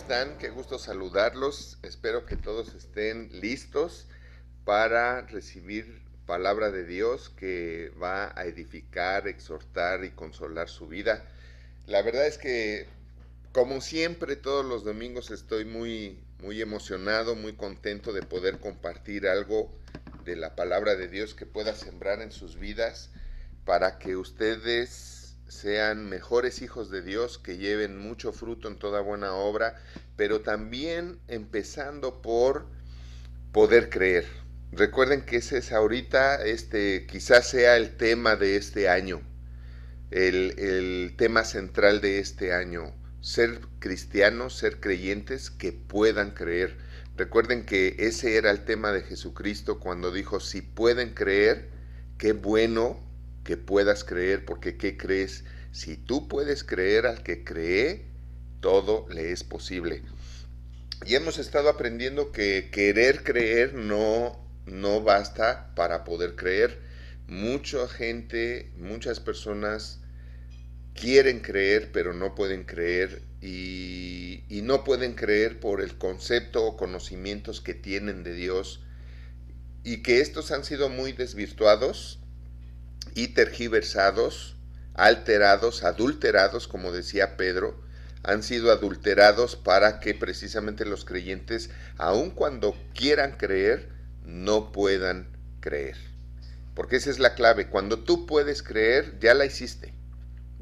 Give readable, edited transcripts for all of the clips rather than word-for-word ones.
están? Qué gusto saludarlos. Espero que todos estén listos para recibir palabra de Dios que va a edificar, exhortar y consolar su vida. La verdad es que, como siempre, todos los domingos estoy muy emocionado, muy contento de poder compartir algo de la palabra de Dios que pueda sembrar en sus vidas para que ustedes sean mejores hijos de Dios, que lleven mucho fruto en toda buena obra, pero también empezando por poder creer. Recuerden que ese es ahorita, quizás sea el tema de este año, el tema central de este año, ser cristianos, ser creyentes que puedan creer. Recuerden que ese era el tema de Jesucristo cuando dijo, si pueden creer, qué bueno que puedas creer, porque ¿qué crees? Si tú puedes creer al que cree, todo le es posible. Y hemos estado aprendiendo que querer creer no basta para poder creer. Mucha gente, muchas personas quieren creer, pero no pueden creer y no pueden creer por el concepto o conocimientos que tienen de Dios y que estos han sido muy desvirtuados y tergiversados, alterados, adulterados, como decía Pedro, han sido adulterados para que precisamente los creyentes, aun cuando quieran creer, no puedan creer. Porque esa es la clave. Cuando tú puedes creer, ya la hiciste.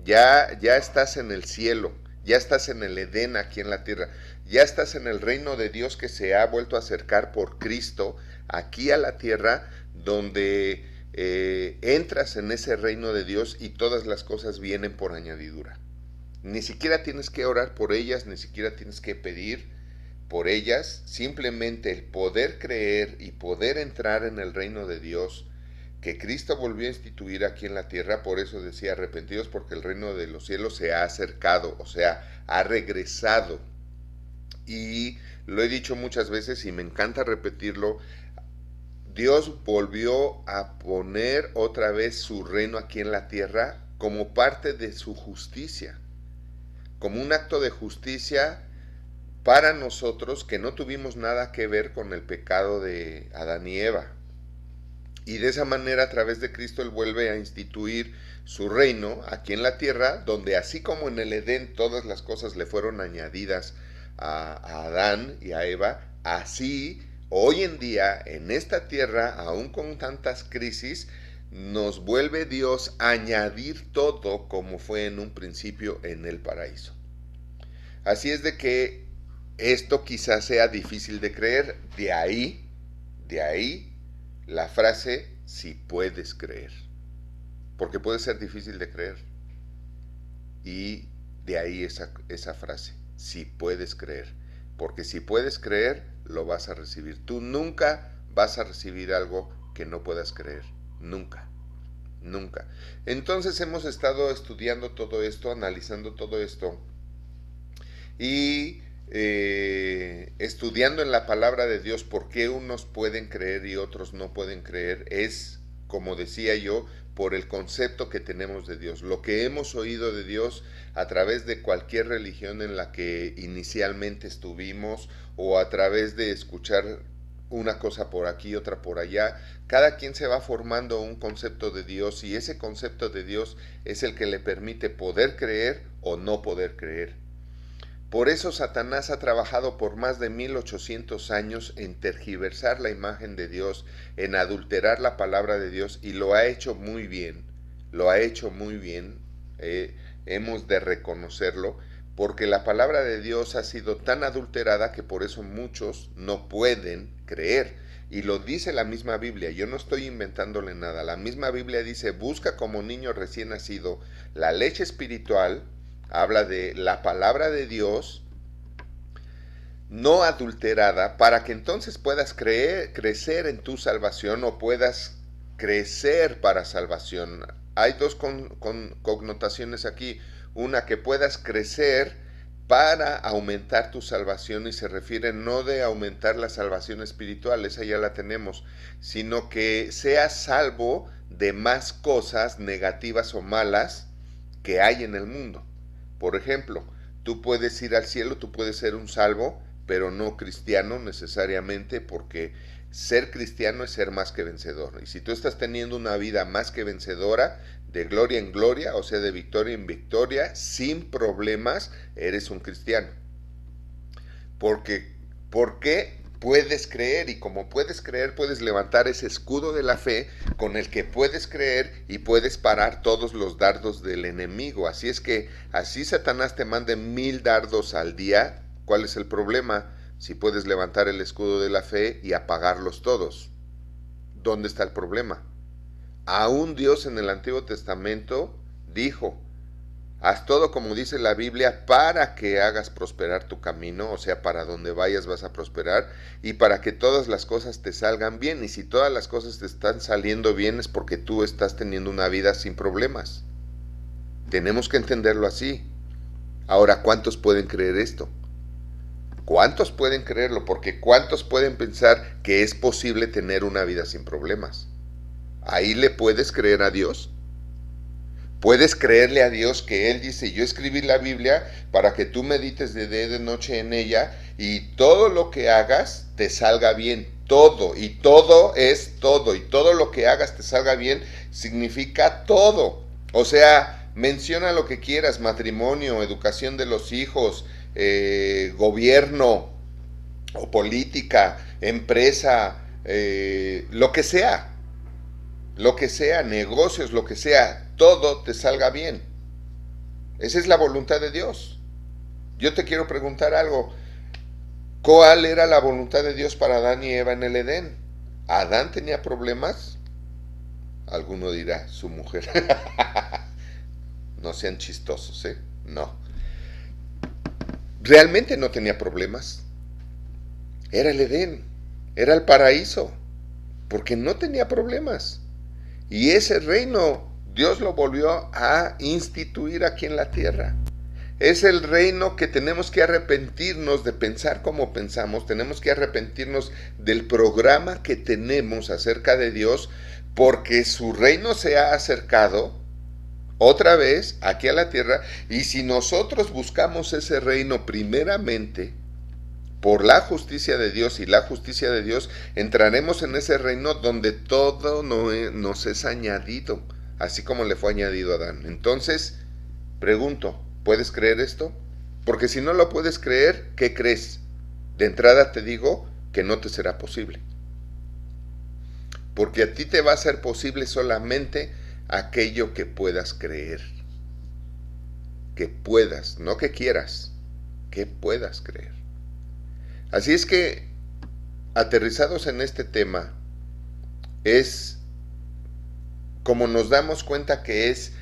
Ya estás en el cielo, ya estás en el Edén aquí en la tierra, ya estás en el reino de Dios que se ha vuelto a acercar por Cristo aquí a la tierra, donde entras en ese reino de Dios y todas las cosas vienen por añadidura. Ni siquiera tienes que orar por ellas, ni siquiera tienes que pedir por ellas, simplemente el poder creer y poder entrar en el reino de Dios que Cristo volvió a instituir aquí en la tierra. Por eso decía, arrepentidos porque el reino de los cielos se ha acercado, o sea, ha regresado. Y lo he dicho muchas veces y me encanta repetirlo, Dios volvió a poner otra vez su reino aquí en la tierra como parte de su justicia, como un acto de justicia para nosotros que no tuvimos nada que ver con el pecado de Adán y Eva. Y de esa manera, a través de Cristo, Él vuelve a instituir su reino aquí en la tierra, donde así como en el Edén todas las cosas le fueron añadidas a Adán y a Eva, así hoy en día en esta tierra, aún con tantas crisis, nos vuelve Dios a añadir todo como fue en un principio en el paraíso. Así es de que esto quizás sea difícil de creer, de ahí la frase si puedes creer, porque puede ser difícil de creer, y de ahí esa frase, si puedes creer, porque si puedes creer, lo vas a recibir. Tú nunca vas a recibir algo que no puedas creer, nunca, nunca. Entonces hemos estado estudiando todo esto, analizando todo esto, y estudiando en la palabra de Dios por qué unos pueden creer y otros no pueden creer, es, como decía yo, por el concepto que tenemos de Dios, lo que hemos oído de Dios a través de cualquier religión en la que inicialmente estuvimos, o a través de escuchar una cosa por aquí, otra por allá. Cada quien se va formando un concepto de Dios, y ese concepto de Dios es el que le permite poder creer o no poder creer. Por eso Satanás ha trabajado por más de 1800 años en tergiversar la imagen de Dios, en adulterar la palabra de Dios, y lo ha hecho muy bien, lo ha hecho muy bien, hemos de reconocerlo, porque la palabra de Dios ha sido tan adulterada que por eso muchos no pueden creer. Y lo dice la misma Biblia, yo no estoy inventándole nada, la misma Biblia dice, busca como niño recién nacido la leche espiritual. Habla de la palabra de Dios no adulterada, para que entonces puedas crecer en tu salvación, o puedas crecer para salvación. Hay dos connotaciones aquí. Una, que puedas crecer para aumentar tu salvación, y se refiere no de aumentar la salvación espiritual, esa ya la tenemos, sino que seas salvo de más cosas negativas o malas que hay en el mundo. Por ejemplo, tú puedes ir al cielo, tú puedes ser un salvo, pero no cristiano necesariamente, porque ser cristiano es ser más que vencedor. Y si tú estás teniendo una vida más que vencedora, de gloria en gloria, o sea, de victoria en victoria, sin problemas, eres un cristiano. ¿Por qué puedes creer? Y como puedes creer, puedes levantar ese escudo de la fe con el que puedes creer y puedes parar todos los dardos del enemigo. Así es que, así Satanás te mande 1000 dardos al día, ¿cuál es el problema? Si puedes levantar el escudo de la fe y apagarlos todos. ¿Dónde está el problema? Aún Dios en el Antiguo Testamento dijo: haz todo como dice la Biblia para que hagas prosperar tu camino, o sea, para donde vayas vas a prosperar, y para que todas las cosas te salgan bien. Y si todas las cosas te están saliendo bien es porque tú estás teniendo una vida sin problemas. Tenemos que entenderlo así. Ahora, ¿cuántos pueden creer esto? ¿Cuántos pueden creerlo? Porque ¿cuántos pueden pensar que es posible tener una vida sin problemas? ¿Ahí le puedes creer a Dios? Puedes creerle a Dios que Él dice: yo escribí la Biblia para que tú medites de día y de noche en ella, y todo lo que hagas te salga bien. Todo, y todo es todo, y todo lo que hagas te salga bien significa todo. O sea, menciona lo que quieras: matrimonio, educación de los hijos, gobierno o política, empresa, lo que sea, negocios, lo que sea, todo te salga bien. Esa es la voluntad de Dios. Yo te quiero preguntar algo: ¿cuál era la voluntad de Dios para Adán y Eva en el Edén? ¿Adán tenía problemas? Alguno dirá: su mujer. No sean chistosos, ¿eh? No. Realmente no tenía problemas. Era el Edén, era el paraíso, porque no tenía problemas. Y ese reino Dios lo volvió a instituir aquí en la tierra. Es el reino que tenemos que arrepentirnos de pensar como pensamos, tenemos que arrepentirnos del programa que tenemos acerca de Dios, porque su reino se ha acercado otra vez aquí a la tierra, y si nosotros buscamos ese reino primeramente por la justicia de Dios y la justicia de Dios, entraremos en ese reino donde todo nos es añadido, así como le fue añadido a Adán. Entonces, pregunto, ¿puedes creer esto? Porque si no lo puedes creer, ¿qué crees? De entrada te digo que no te será posible. Porque a ti te va a ser posible solamente aquello que puedas creer. Que puedas, no que quieras, que puedas creer. Así es que, aterrizados en este tema, es como nos damos cuenta que es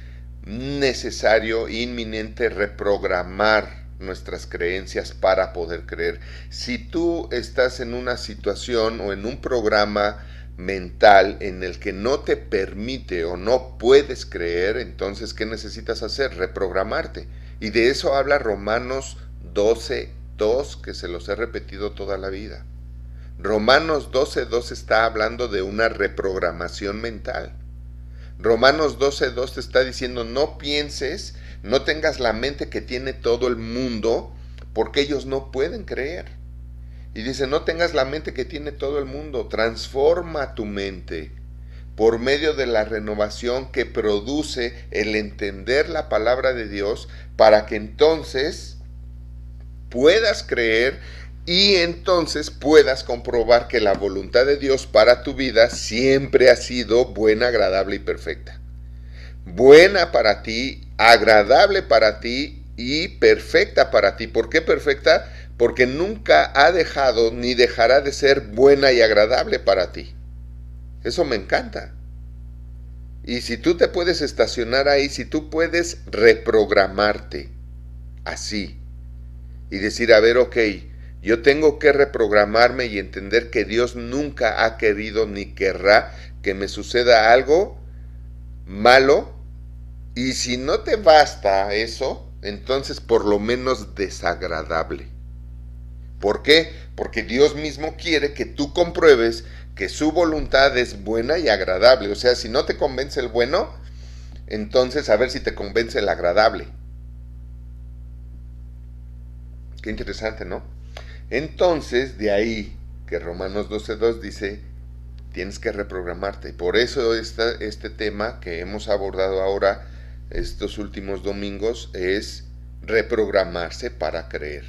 necesario, inminente, reprogramar nuestras creencias para poder creer. Si tú estás en una situación o en un programa mental en el que no te permite o no puedes creer, entonces ¿qué necesitas hacer? Reprogramarte. Y de eso habla Romanos 12:2, que se los he repetido toda la vida. Romanos 12:2 está hablando de una reprogramación mental. Romanos 12:2 te está diciendo: no pienses, no tengas la mente que tiene todo el mundo, porque ellos no pueden creer. Y dice: no tengas la mente que tiene todo el mundo, transforma tu mente por medio de la renovación que produce el entender la palabra de Dios, para que entonces puedas creer y entonces puedas comprobar que la voluntad de Dios para tu vida siempre ha sido buena, agradable y perfecta. Buena para ti, agradable para ti y perfecta para ti. ¿Por qué perfecta? Porque nunca ha dejado ni dejará de ser buena y agradable para ti. Eso me encanta. Y si tú te puedes estacionar ahí, si tú puedes reprogramarte así y decir: a ver, ok, yo tengo que reprogramarme y entender que Dios nunca ha querido ni querrá que me suceda algo malo, y si no te basta eso, entonces por lo menos desagradable. ¿Por qué? Porque Dios mismo quiere que tú compruebes que su voluntad es buena y agradable. O sea, si no te convence el bueno, entonces a ver si te convence el agradable. Qué interesante, ¿no? Entonces, de ahí que Romanos 12:2 dice, tienes que reprogramarte. Por eso este tema que hemos abordado ahora, estos últimos domingos, es reprogramarse para creer.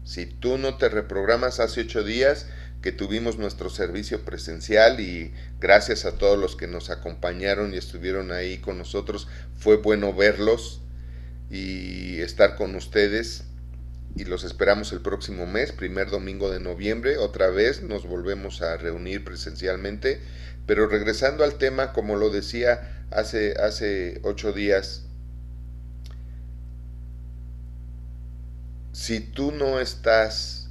Si tú no te reprogramas, hace 8 días que tuvimos nuestro servicio presencial y gracias a todos los que nos acompañaron y estuvieron ahí con nosotros, fue bueno verlos y estar con ustedes, y los esperamos el próximo mes, primer domingo de noviembre, otra vez nos volvemos a reunir presencialmente. Pero regresando al tema, como lo decía hace 8 días, si tú no estás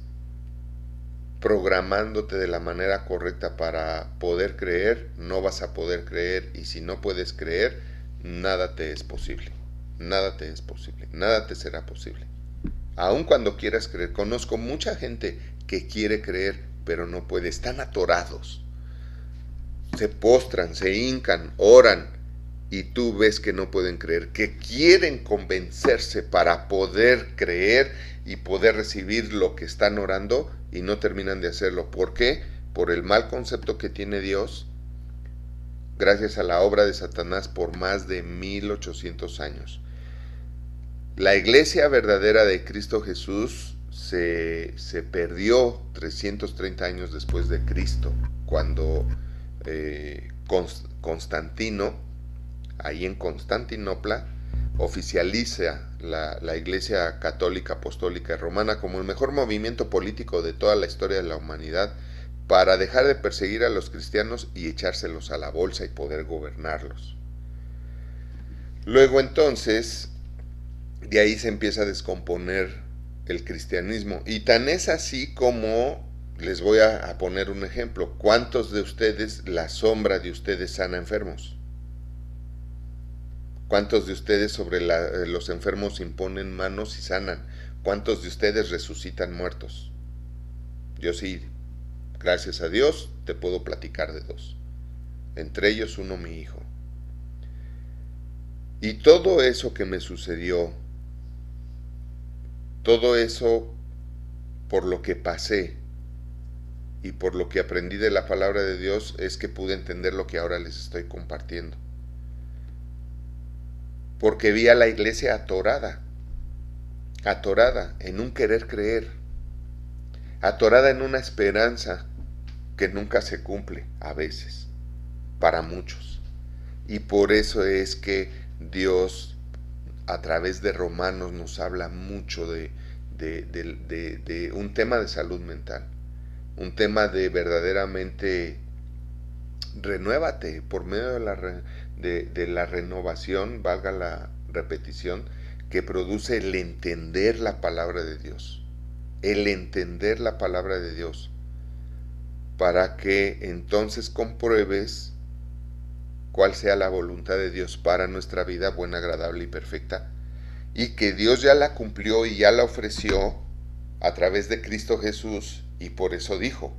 programándote de la manera correcta para poder creer, no vas a poder creer, y si no puedes creer, nada te es posible, nada te es posible, nada te será posible. Aun cuando quieras creer, conozco mucha gente que quiere creer, pero no puede, están atorados. Se postran, se hincan, oran, y tú ves que no pueden creer, que quieren convencerse para poder creer y poder recibir lo que están orando, y no terminan de hacerlo. ¿Por qué? Por el mal concepto que tiene Dios, gracias a la obra de Satanás por más de 1800 años. La iglesia verdadera de Cristo Jesús se perdió 330 años después de Cristo, cuando Constantino, ahí en Constantinopla, oficializa la Iglesia Católica Apostólica Romana como el mejor movimiento político de toda la historia de la humanidad, para dejar de perseguir a los cristianos y echárselos a la bolsa y poder gobernarlos. Luego entonces, de ahí se empieza a descomponer el cristianismo, y tan es así como, les voy a poner un ejemplo, ¿cuántos de ustedes, la sombra de ustedes sana enfermos? ¿Cuántos de ustedes sobre los enfermos imponen manos y sanan? ¿Cuántos de ustedes resucitan muertos? Yo sí, gracias a Dios, te puedo platicar de 2. Entre ellos uno, mi hijo. Y todo eso que me sucedió, todo eso por lo que pasé y por lo que aprendí de la palabra de Dios, es que pude entender lo que ahora les estoy compartiendo. Porque vi a la iglesia atorada en un querer creer, atorada en una esperanza que nunca se cumple a veces, para muchos. Y por eso es que Dios, a través de Romanos, nos habla mucho de un tema de salud mental, un tema de verdaderamente renuévate por medio de la renovación, valga la repetición, que produce el entender la palabra de Dios, el entender la palabra de Dios, para que entonces compruebes cuál sea la voluntad de Dios para nuestra vida, buena, agradable y perfecta, y que Dios ya la cumplió y ya la ofreció a través de Cristo Jesús, y por eso dijo,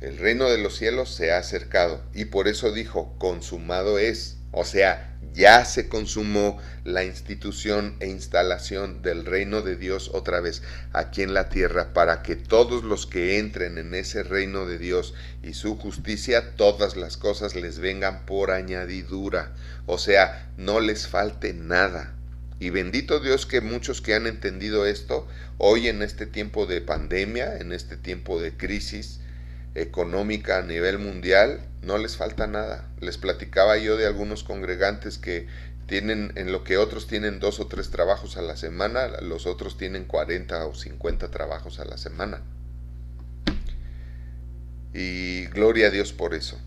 el reino de los cielos se ha acercado, y por eso dijo, consumado es, o sea, ya se consumó la institución e instalación del reino de Dios otra vez aquí en la tierra, para que todos los que entren en ese reino de Dios y su justicia, todas las cosas les vengan por añadidura, o sea, no les falte nada. Y bendito Dios que muchos que han entendido esto, hoy en este tiempo de pandemia, en este tiempo de crisis económica a nivel mundial, no les falta nada. Les platicaba yo de algunos congregantes que tienen, en lo que otros tienen 2 o 3 trabajos a la semana, los otros tienen 40 o 50 trabajos a la semana. Y gloria a Dios por eso.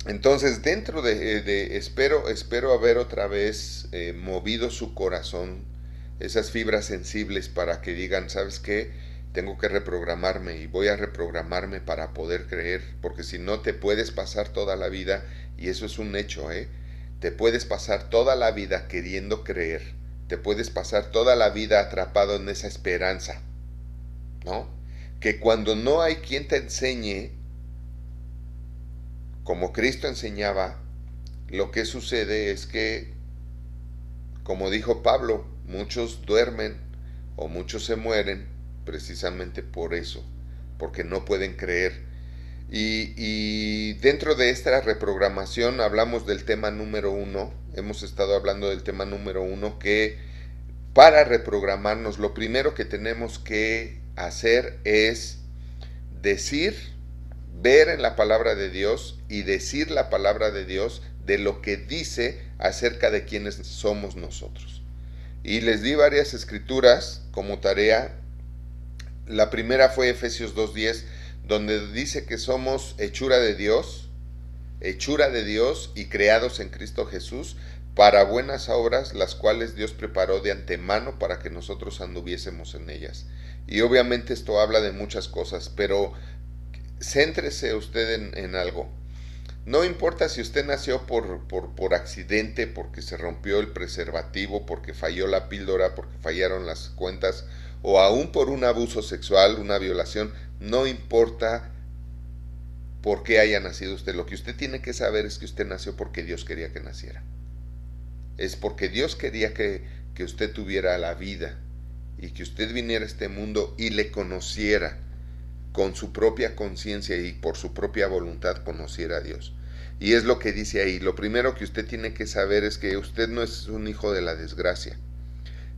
Entonces, dentro espero haber otra vez movido su corazón, esas fibras sensibles, para que digan, ¿sabes qué? Tengo que reprogramarme, y voy a reprogramarme para poder creer, porque si no te puedes pasar toda la vida, y eso es un hecho, te puedes pasar toda la vida queriendo creer, te puedes pasar toda la vida atrapado en esa esperanza, ¿no? Que cuando no hay quien te enseñe, como Cristo enseñaba, lo que sucede es que, como dijo Pablo, muchos duermen o muchos se mueren precisamente por eso, porque no pueden creer. Y dentro de esta reprogramación hablamos del tema número 1, hemos estado hablando del tema número 1, que para reprogramarnos lo primero que tenemos que hacer es decir, ver en la palabra de Dios y decir la palabra de Dios de lo que dice acerca de quiénes somos nosotros. Y les di varias escrituras como tarea. La primera fue Efesios 2:10, donde dice que somos hechura de Dios y creados en Cristo Jesús para buenas obras, las cuales Dios preparó de antemano para que nosotros anduviésemos en ellas. Y obviamente esto habla de muchas cosas, pero céntrese usted en algo. No importa si usted nació por accidente, porque se rompió el preservativo, porque falló la píldora, porque fallaron las cuentas, o aún por un abuso sexual, una violación, no importa por qué haya nacido usted. Lo que usted tiene que saber es que usted nació porque Dios quería que naciera. Es porque Dios quería que usted tuviera la vida y que usted viniera a este mundo y le conociera con su propia conciencia y por su propia voluntad conociera a Dios. Y es lo que dice ahí. Lo primero que usted tiene que saber es que usted no es un hijo de la desgracia.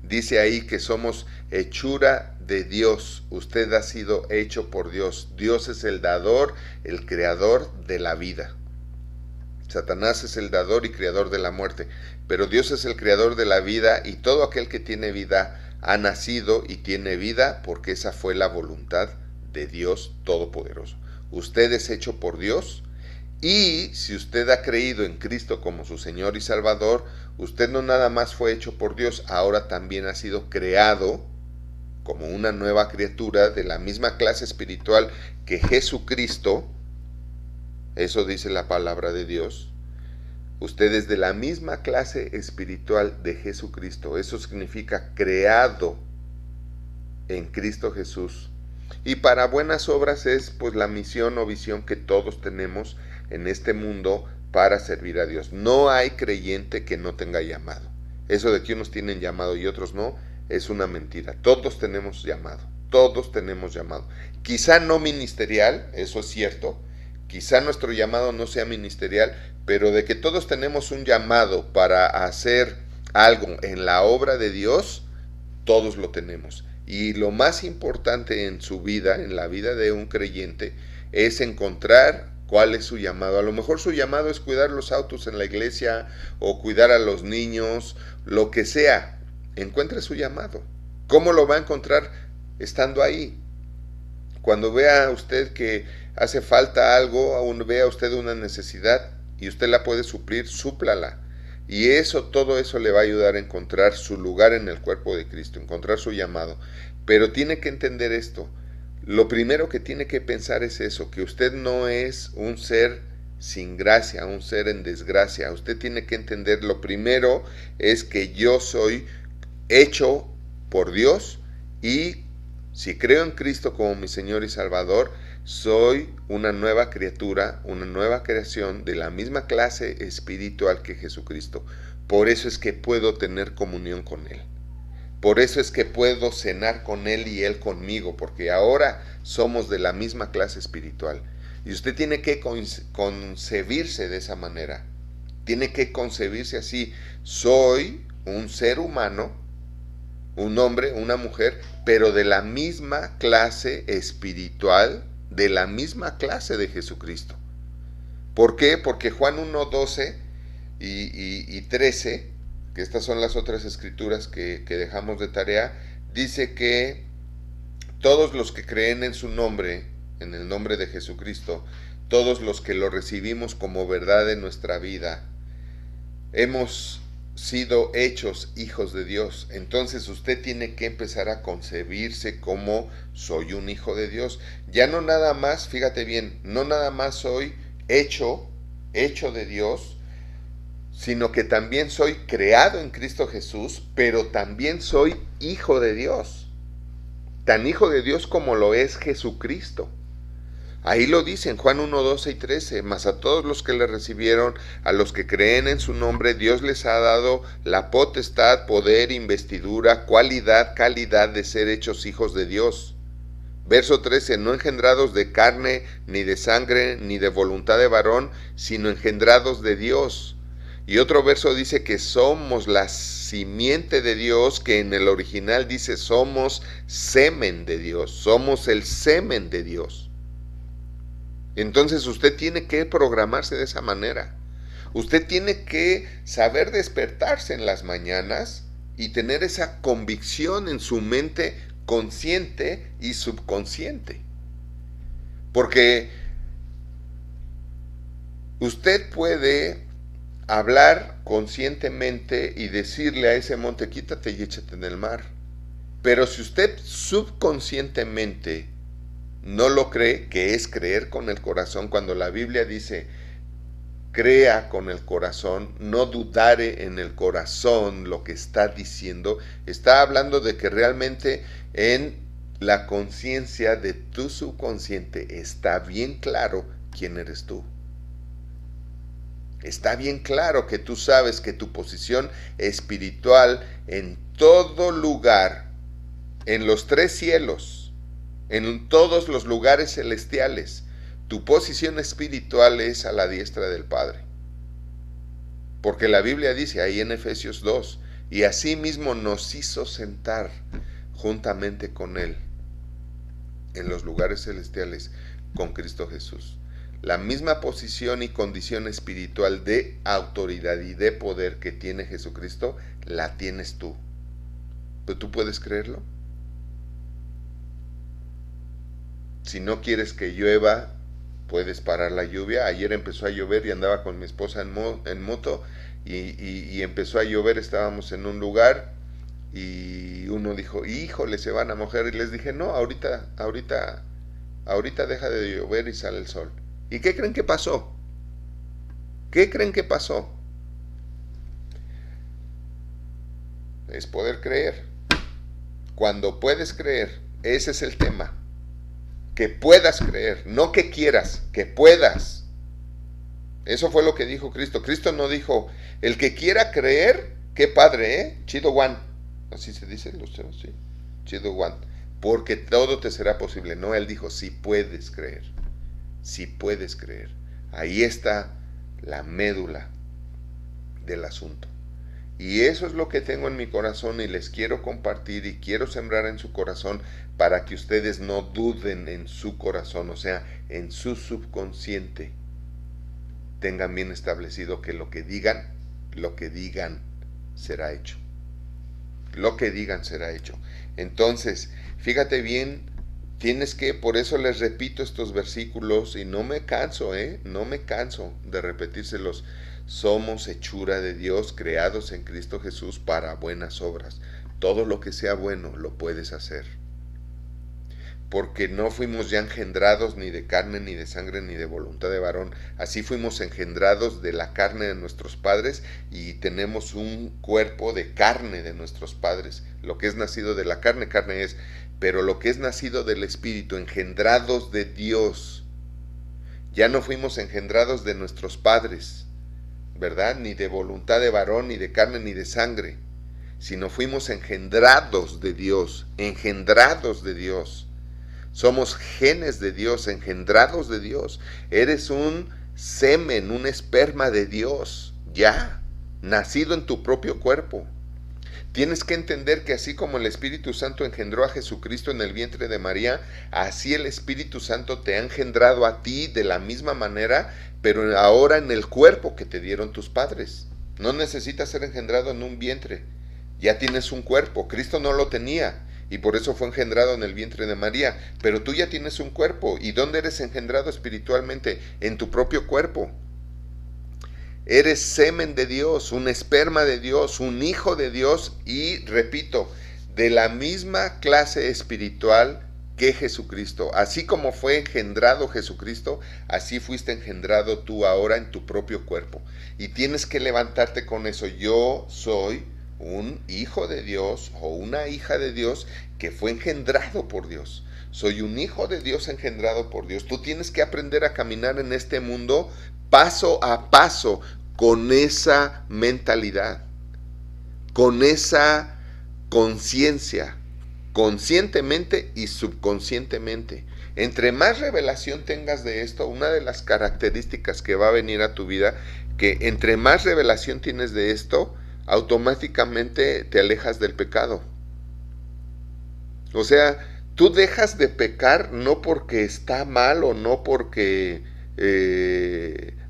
Dice ahí que somos hechura de Dios. Usted ha sido hecho por Dios. Dios es el dador, el creador de la vida. Satanás es el dador y creador de la muerte, pero Dios es el creador de la vida, y todo aquel que tiene vida ha nacido y tiene vida porque esa fue la voluntad de Dios Todopoderoso. Usted es hecho por Dios, y si usted ha creído en Cristo como su Señor y Salvador, usted no nada más fue hecho por Dios, ahora también ha sido creado como una nueva criatura de la misma clase espiritual que Jesucristo. Eso dice la palabra de Dios. Usted es de la misma clase espiritual de Jesucristo. Eso significa creado en Cristo Jesús. Y para buenas obras es pues la misión o visión que todos tenemos en este mundo para servir a Dios. No hay creyente que no tenga llamado. Eso de que unos tienen llamado y otros no, es una mentira. Todos tenemos llamado. Todos tenemos llamado. Quizá no ministerial, eso es cierto. Quizá nuestro llamado no sea ministerial, pero de que todos tenemos un llamado para hacer algo en la obra de Dios, todos lo tenemos. Y lo más importante en su vida, en la vida de un creyente, es encontrar cuál es su llamado. A lo mejor su llamado es cuidar los autos en la iglesia o cuidar a los niños, lo que sea. Encuentre su llamado. ¿Cómo lo va a encontrar? Estando ahí. Cuando vea usted que hace falta algo, aún vea usted una necesidad y usted la puede suplir, súplala. Y todo eso le va a ayudar a encontrar su lugar en el cuerpo de Cristo, encontrar su llamado. Pero tiene que entender esto. Lo primero que tiene que pensar es eso, que usted no es un ser sin gracia, un ser en desgracia. Usted tiene que entender, lo primero es que yo soy hecho por Dios, y si creo en Cristo como mi Señor y Salvador, soy una nueva criatura, una nueva creación de la misma clase espiritual que Jesucristo. Por eso es que puedo tener comunión con Él. Por eso es que puedo cenar con Él y Él conmigo, porque ahora somos de la misma clase espiritual. Y usted tiene que concebirse de esa manera. Tiene que concebirse así. Soy un ser humano, un hombre, una mujer, pero de la misma clase espiritual, de la misma clase de Jesucristo. ¿Por qué? Porque Juan 1:12 y 13, que estas son las otras escrituras que dejamos de tarea, dice que todos los que creen en su nombre, en el nombre de Jesucristo, todos los que lo recibimos como verdad en nuestra vida, hemos sido hechos hijos de Dios. Entonces usted tiene que empezar a concebirse como soy un hijo de Dios. Ya no nada más, fíjate bien, no nada más soy hecho de Dios, sino que también soy creado en Cristo Jesús, pero también soy hijo de Dios. Tan hijo de Dios como lo es Jesucristo. Ahí lo dice en Juan 1:12 y 13, mas a todos los que le recibieron, a los que creen en su nombre, Dios les ha dado la potestad, poder, investidura, cualidad, calidad de ser hechos hijos de Dios. Verso 13, no engendrados de carne, ni de sangre, ni de voluntad de varón, sino engendrados de Dios. Y otro verso dice que somos la simiente de Dios, que en el original dice somos semen de Dios, somos el semen de Dios. Entonces usted tiene que programarse de esa manera. Usted tiene que saber despertarse en las mañanas y tener esa convicción en su mente consciente y subconsciente. Porque usted puede hablar conscientemente y decirle a ese monte, quítate y échate en el mar. Pero si usted subconscientemente no lo cree, que es creer con el corazón, cuando la Biblia dice, crea con el corazón, no dudare en el corazón lo que está diciendo, está hablando de que realmente en la conciencia de tu subconsciente está bien claro quién eres tú. Está bien claro que tú sabes que tu posición espiritual en todo lugar, en los 3 cielos, en todos los lugares celestiales, tu posición espiritual es a la diestra del Padre. Porque la Biblia dice ahí en Efesios 2, y asimismo nos hizo sentar juntamente con Él en los lugares celestiales con Cristo Jesús. La misma posición y condición espiritual de autoridad y de poder que tiene Jesucristo, la tienes tú. ¿Pero tú puedes creerlo? Si no quieres que llueva, puedes parar la lluvia. Ayer empezó a llover y andaba con mi esposa en moto y empezó a llover, estábamos en un lugar y uno dijo, híjole, se van a mojar, y les dije, no, ahorita deja de llover y sale el sol. ¿Y qué creen que pasó? ¿Qué creen que pasó? Es poder creer. Cuando puedes creer, ese es el tema. Que puedas creer, no que quieras, que puedas. Eso fue lo que dijo Cristo. Cristo no dijo, el que quiera creer, qué padre, Chido Juan. Así se dice, sí. Chido Juan. Porque todo te será posible. No, él dijo, si puedes creer. Si puedes creer. Ahí está la médula del asunto. Y eso es lo que tengo en mi corazón y les quiero compartir y quiero sembrar en su corazón para que ustedes no duden en su corazón, o sea, en su subconsciente. Tengan bien establecido que lo que digan será hecho. Lo que digan será hecho. Entonces, fíjate bien, tienes que, por eso les repito estos versículos y no me canso, no me canso de repetírselos. Somos hechura de Dios, creados en Cristo Jesús para buenas obras. Todo lo que sea bueno lo puedes hacer. Porque no fuimos ya engendrados ni de carne, ni de sangre, ni de voluntad de varón. Así fuimos engendrados de la carne de nuestros padres y tenemos un cuerpo de carne de nuestros padres. Lo que es nacido de la carne, carne es. Pero lo que es nacido del Espíritu, engendrados de Dios. Ya no fuimos engendrados de nuestros padres, ¿verdad? Ni de voluntad de varón, ni de carne, ni de sangre. Sino fuimos engendrados de Dios, engendrados de Dios. Somos genes de Dios, engendrados de Dios. Eres un semen, un esperma de Dios, ya, nacido en tu propio cuerpo. Tienes que entender que así como el Espíritu Santo engendró a Jesucristo en el vientre de María, así el Espíritu Santo te ha engendrado a ti de la misma manera, pero ahora en el cuerpo que te dieron tus padres. No necesitas ser engendrado en un vientre, ya tienes un cuerpo. Cristo no lo tenía y por eso fue engendrado en el vientre de María, pero tú ya tienes un cuerpo. ¿Y dónde eres engendrado espiritualmente? En tu propio cuerpo. Eres semen de Dios, un esperma de Dios, un hijo de Dios y, repito, de la misma clase espiritual que Jesucristo. Así como fue engendrado Jesucristo, así fuiste engendrado tú ahora en tu propio cuerpo. Y tienes que levantarte con eso. Yo soy un hijo de Dios o una hija de Dios que fue engendrado por Dios. Soy un hijo de Dios engendrado por Dios. Tú tienes que aprender a caminar en este mundo paso a paso, con esa mentalidad, con esa conciencia conscientemente y subconscientemente. Entre más revelación tengas de esto, una de las características que va a venir a tu vida, que entre más revelación tienes de esto, automáticamente te alejas del pecado. O sea, tú dejas de pecar no porque está mal o no porque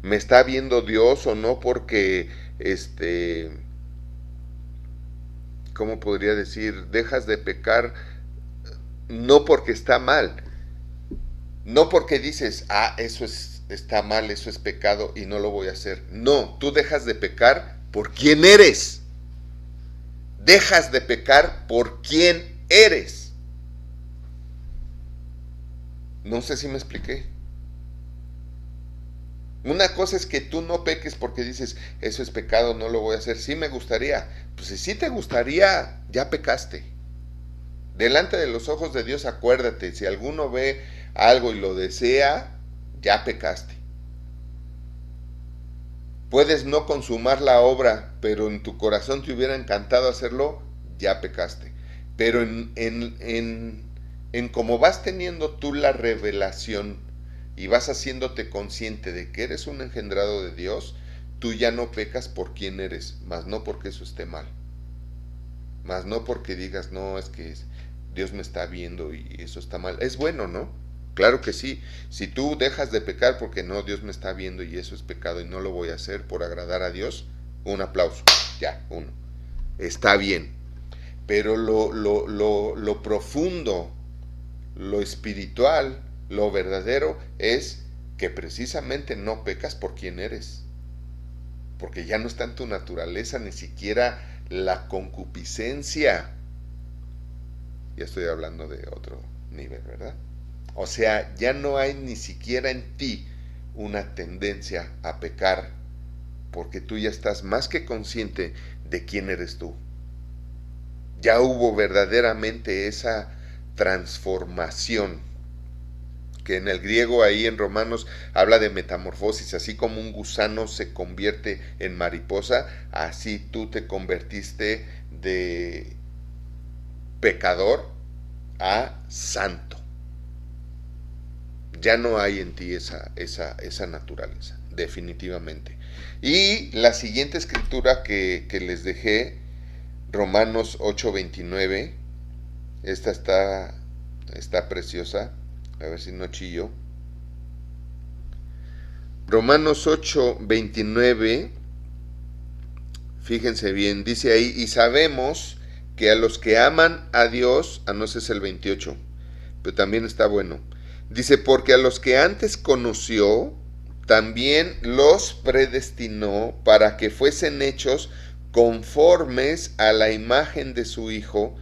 me está viendo Dios o no porque, ¿cómo podría decir? Dejas de pecar no porque está mal, no porque dices, eso está mal, eso es pecado y no lo voy a hacer. No, tú dejas de pecar por quién eres. Dejas de pecar por quién eres. No sé si me expliqué. Una cosa es que tú no peques porque dices, eso es pecado, no lo voy a hacer. Sí me gustaría. Pues si sí te gustaría, ya pecaste. Delante de los ojos de Dios, acuérdate, si alguno ve algo y lo desea, ya pecaste. Puedes no consumar la obra, pero en tu corazón te hubiera encantado hacerlo, ya pecaste. Pero en cómo vas teniendo tú la revelación y vas haciéndote consciente de que eres un engendrado de Dios, tú ya no pecas por quién eres, más no porque eso esté mal. Más no porque digas, no, es que Dios me está viendo y eso está mal. Es bueno, ¿no? Claro que sí. Si tú dejas de pecar porque no, Dios me está viendo y eso es pecado y no lo voy a hacer por agradar a Dios, un aplauso. Ya, uno. Está bien. Pero lo profundo, lo espiritual, lo verdadero es que precisamente no pecas por quien eres. Porque ya no está en tu naturaleza ni siquiera la concupiscencia. Ya estoy hablando de otro nivel, ¿verdad? O sea, ya no hay ni siquiera en ti una tendencia a pecar, porque tú ya estás más que consciente de quién eres tú. Ya hubo verdaderamente esa transformación, que en el griego ahí en Romanos habla de metamorfosis, así como un gusano se convierte en mariposa, así tú te convertiste de pecador a santo. Ya no hay en ti esa naturaleza, definitivamente. Y la siguiente escritura que les dejé, Romanos 8:29, esta está preciosa, a ver si no chillo. Romanos 8:29, fíjense bien, dice ahí, y sabemos que a los que aman a Dios, no sé, es el 28, pero también está bueno. Dice, porque a los que antes conoció, también los predestinó para que fuesen hechos conformes a la imagen de su Hijo,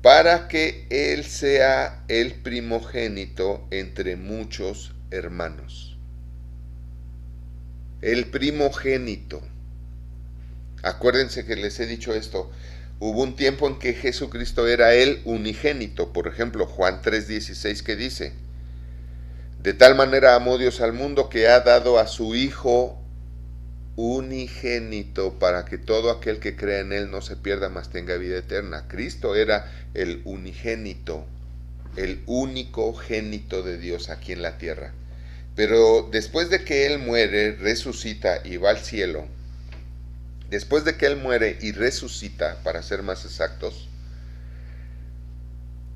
para que Él sea el primogénito entre muchos hermanos. El primogénito. Acuérdense que les he dicho esto. Hubo un tiempo en que Jesucristo era el unigénito. Por ejemplo, Juan 3:16 que dice, de tal manera amó Dios al mundo que ha dado a su Hijo unigénito para que todo aquel que crea en Él no se pierda, mas tenga vida eterna. Cristo era el unigénito, el único génito de Dios aquí en la tierra. Pero después de que Él muere, resucita y va al cielo, después de que Él muere y resucita, para ser más exactos,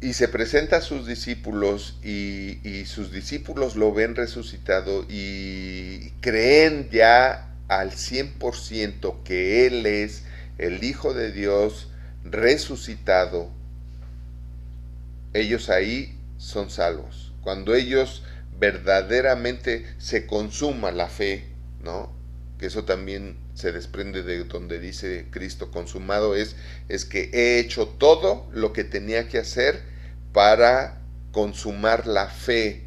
y se presenta a sus discípulos y sus discípulos lo ven resucitado y creen ya al 100% que Él es el Hijo de Dios resucitado, ellos ahí son salvos. Cuando ellos verdaderamente se consuma la fe, ¿no? Que eso también se desprende de donde dice Cristo consumado, es que he hecho todo lo que tenía que hacer para consumar la fe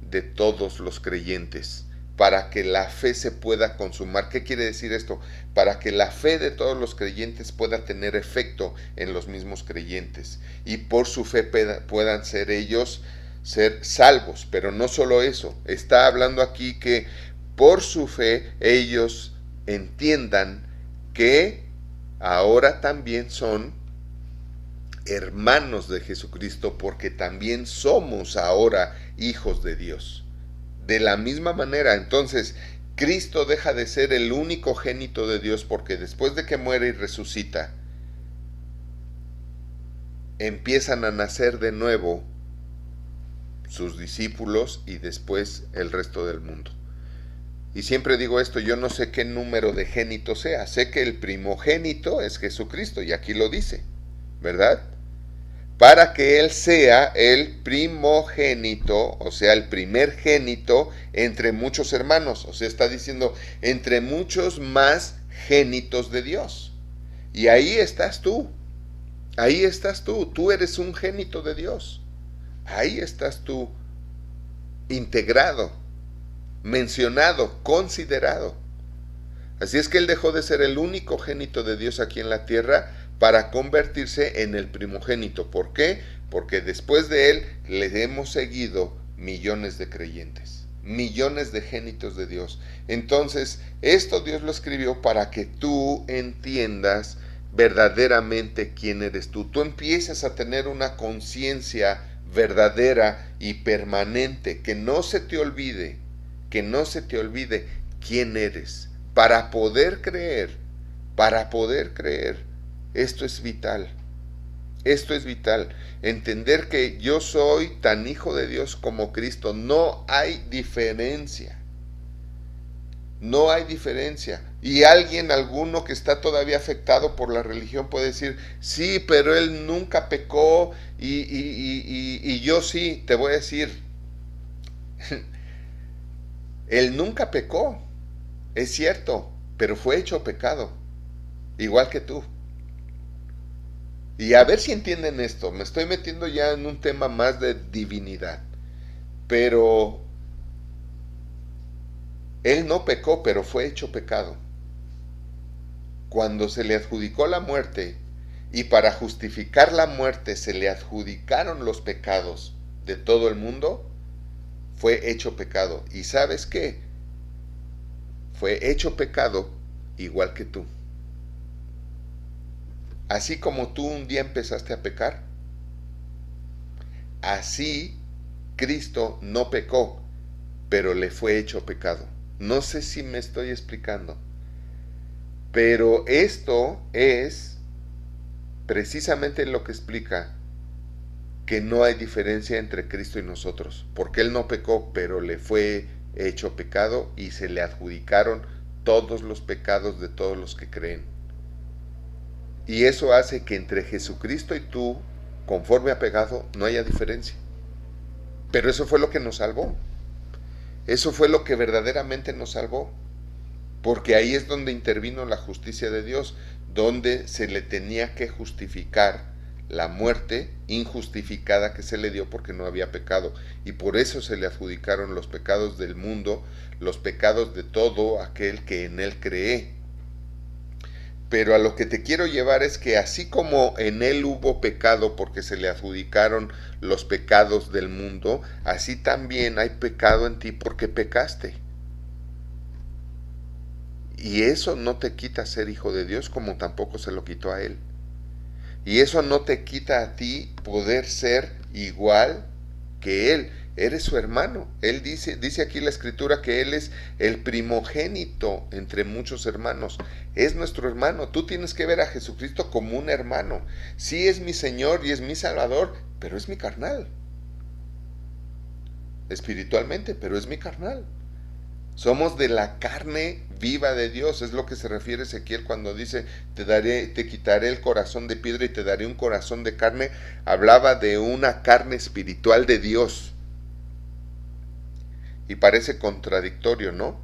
de todos los creyentes, para que la fe se pueda consumar. ¿Qué quiere decir esto? Para que la fe de todos los creyentes pueda tener efecto en los mismos creyentes y por su fe puedan ser ellos ser salvos. Pero no solo eso, está hablando aquí que por su fe ellos entiendan que ahora también son hermanos de Jesucristo porque también somos ahora hijos de Dios. De la misma manera, entonces, Cristo deja de ser el único génito de Dios porque después de que muere y resucita, empiezan a nacer de nuevo sus discípulos y después el resto del mundo. Y siempre digo esto, yo no sé qué número de génito sea, sé que el primogénito es Jesucristo, y aquí lo dice, ¿verdad? Para que Él sea el primogénito, o sea, el primer génito entre muchos hermanos, o sea, está diciendo, entre muchos más génitos de Dios. Y ahí estás tú, tú eres un génito de Dios, ahí estás tú, integrado, mencionado, considerado. Así es que Él dejó de ser el único génito de Dios aquí en la tierra para convertirse en el primogénito. ¿Por qué? Porque después de Él le hemos seguido millones de creyentes, millones de génitos de Dios. Entonces, esto Dios lo escribió para que tú entiendas verdaderamente quién eres tú. Tú empiezas a tener una conciencia verdadera y permanente, que no se te olvide quién eres, para poder creer, esto es vital, entender que yo soy tan hijo de Dios como Cristo, no hay diferencia, y alguno que está todavía afectado por la religión puede decir, sí, pero él nunca pecó, y yo sí, te voy a decir, él nunca pecó, es cierto, pero fue hecho pecado, igual que tú. Y a ver si entienden esto, me estoy metiendo ya en un tema más de divinidad, pero él no pecó, pero fue hecho pecado. Cuando se le adjudicó la muerte, y para justificar la muerte se le adjudicaron los pecados de todo el mundo, fue hecho pecado. ¿Y sabes qué? Fue hecho pecado igual que tú. Así como tú un día empezaste a pecar, así Cristo no pecó, pero le fue hecho pecado. No sé si me estoy explicando, pero esto es precisamente lo que explica que no hay diferencia entre Cristo y nosotros, porque Él no pecó, pero le fue hecho pecado y se le adjudicaron todos los pecados de todos los que creen. Y eso hace que entre Jesucristo y tú, conforme a pecado, no haya diferencia. Pero eso fue lo que nos salvó. Eso fue lo que verdaderamente nos salvó. Porque ahí es donde intervino la justicia de Dios, donde se le tenía que justificar la muerte injustificada que se le dio porque no había pecado. Y por eso se le adjudicaron los pecados del mundo, los pecados de todo aquel que en él cree. Pero a lo que te quiero llevar es que así como en él hubo pecado porque se le adjudicaron los pecados del mundo, así también hay pecado en ti porque pecaste. Y eso no te quita ser hijo de Dios como tampoco se lo quitó a él. Y eso no te quita a ti poder ser igual que él. Eres su hermano. Él dice aquí la escritura que él es el primogénito entre muchos hermanos. Es nuestro hermano. Tú tienes que ver a Jesucristo como un hermano. Sí es mi Señor y es mi Salvador, pero es mi carnal. Espiritualmente, pero es mi carnal. Somos de la carne viva de Dios. Es lo que se refiere Ezequiel cuando dice, te quitaré el corazón de piedra y te daré un corazón de carne. Hablaba de una carne espiritual de Dios. Y parece contradictorio, ¿no?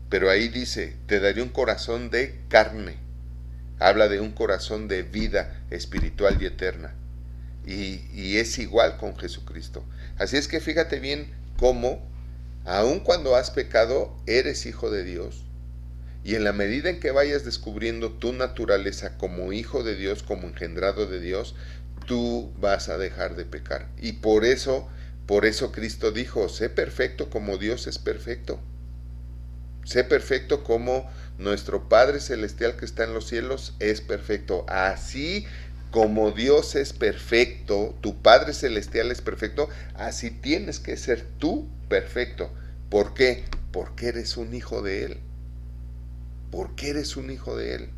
Pero ahí dice, te daré un corazón de carne. Habla de un corazón de vida espiritual y eterna. Y es igual con Jesucristo. Así es que fíjate bien cómo, aun cuando has pecado, eres hijo de Dios. Y en la medida en que vayas descubriendo tu naturaleza como hijo de Dios, como engendrado de Dios, tú vas a dejar de pecar. Y por eso Cristo dijo, sé perfecto como Dios es perfecto. Sé perfecto como nuestro Padre Celestial que está en los cielos es perfecto. Así como Dios es perfecto, tu Padre Celestial es perfecto, así tienes que ser tú perfecto. ¿Por qué? Porque eres un hijo de Él. Porque eres un hijo de Él.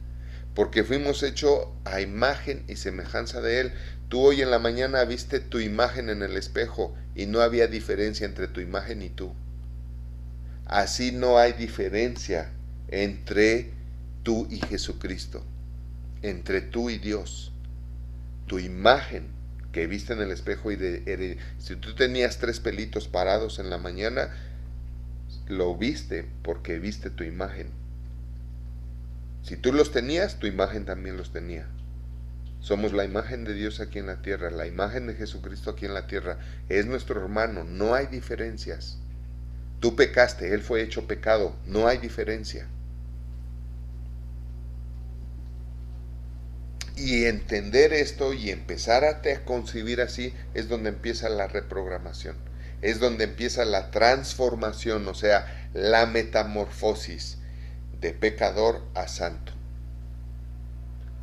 Porque fuimos hechos a imagen y semejanza de Él. Tú hoy en la mañana viste tu imagen en el espejo y no había diferencia entre tu imagen y tú. Así no hay diferencia entre tú y Jesucristo, entre tú y Dios. Tu imagen que viste en el espejo si tú tenías 3 pelitos parados en la mañana, lo viste porque viste tu imagen. Si tú los tenías, tu imagen también los tenía. Somos la imagen de Dios aquí en la tierra, la imagen de Jesucristo aquí en la tierra. Es nuestro hermano, no hay diferencias. Tú pecaste, Él fue hecho pecado, no hay diferencia. Y entender esto y empezar a concebir así es donde empieza la reprogramación. Es donde empieza la transformación, o sea, la metamorfosis de pecador a santo.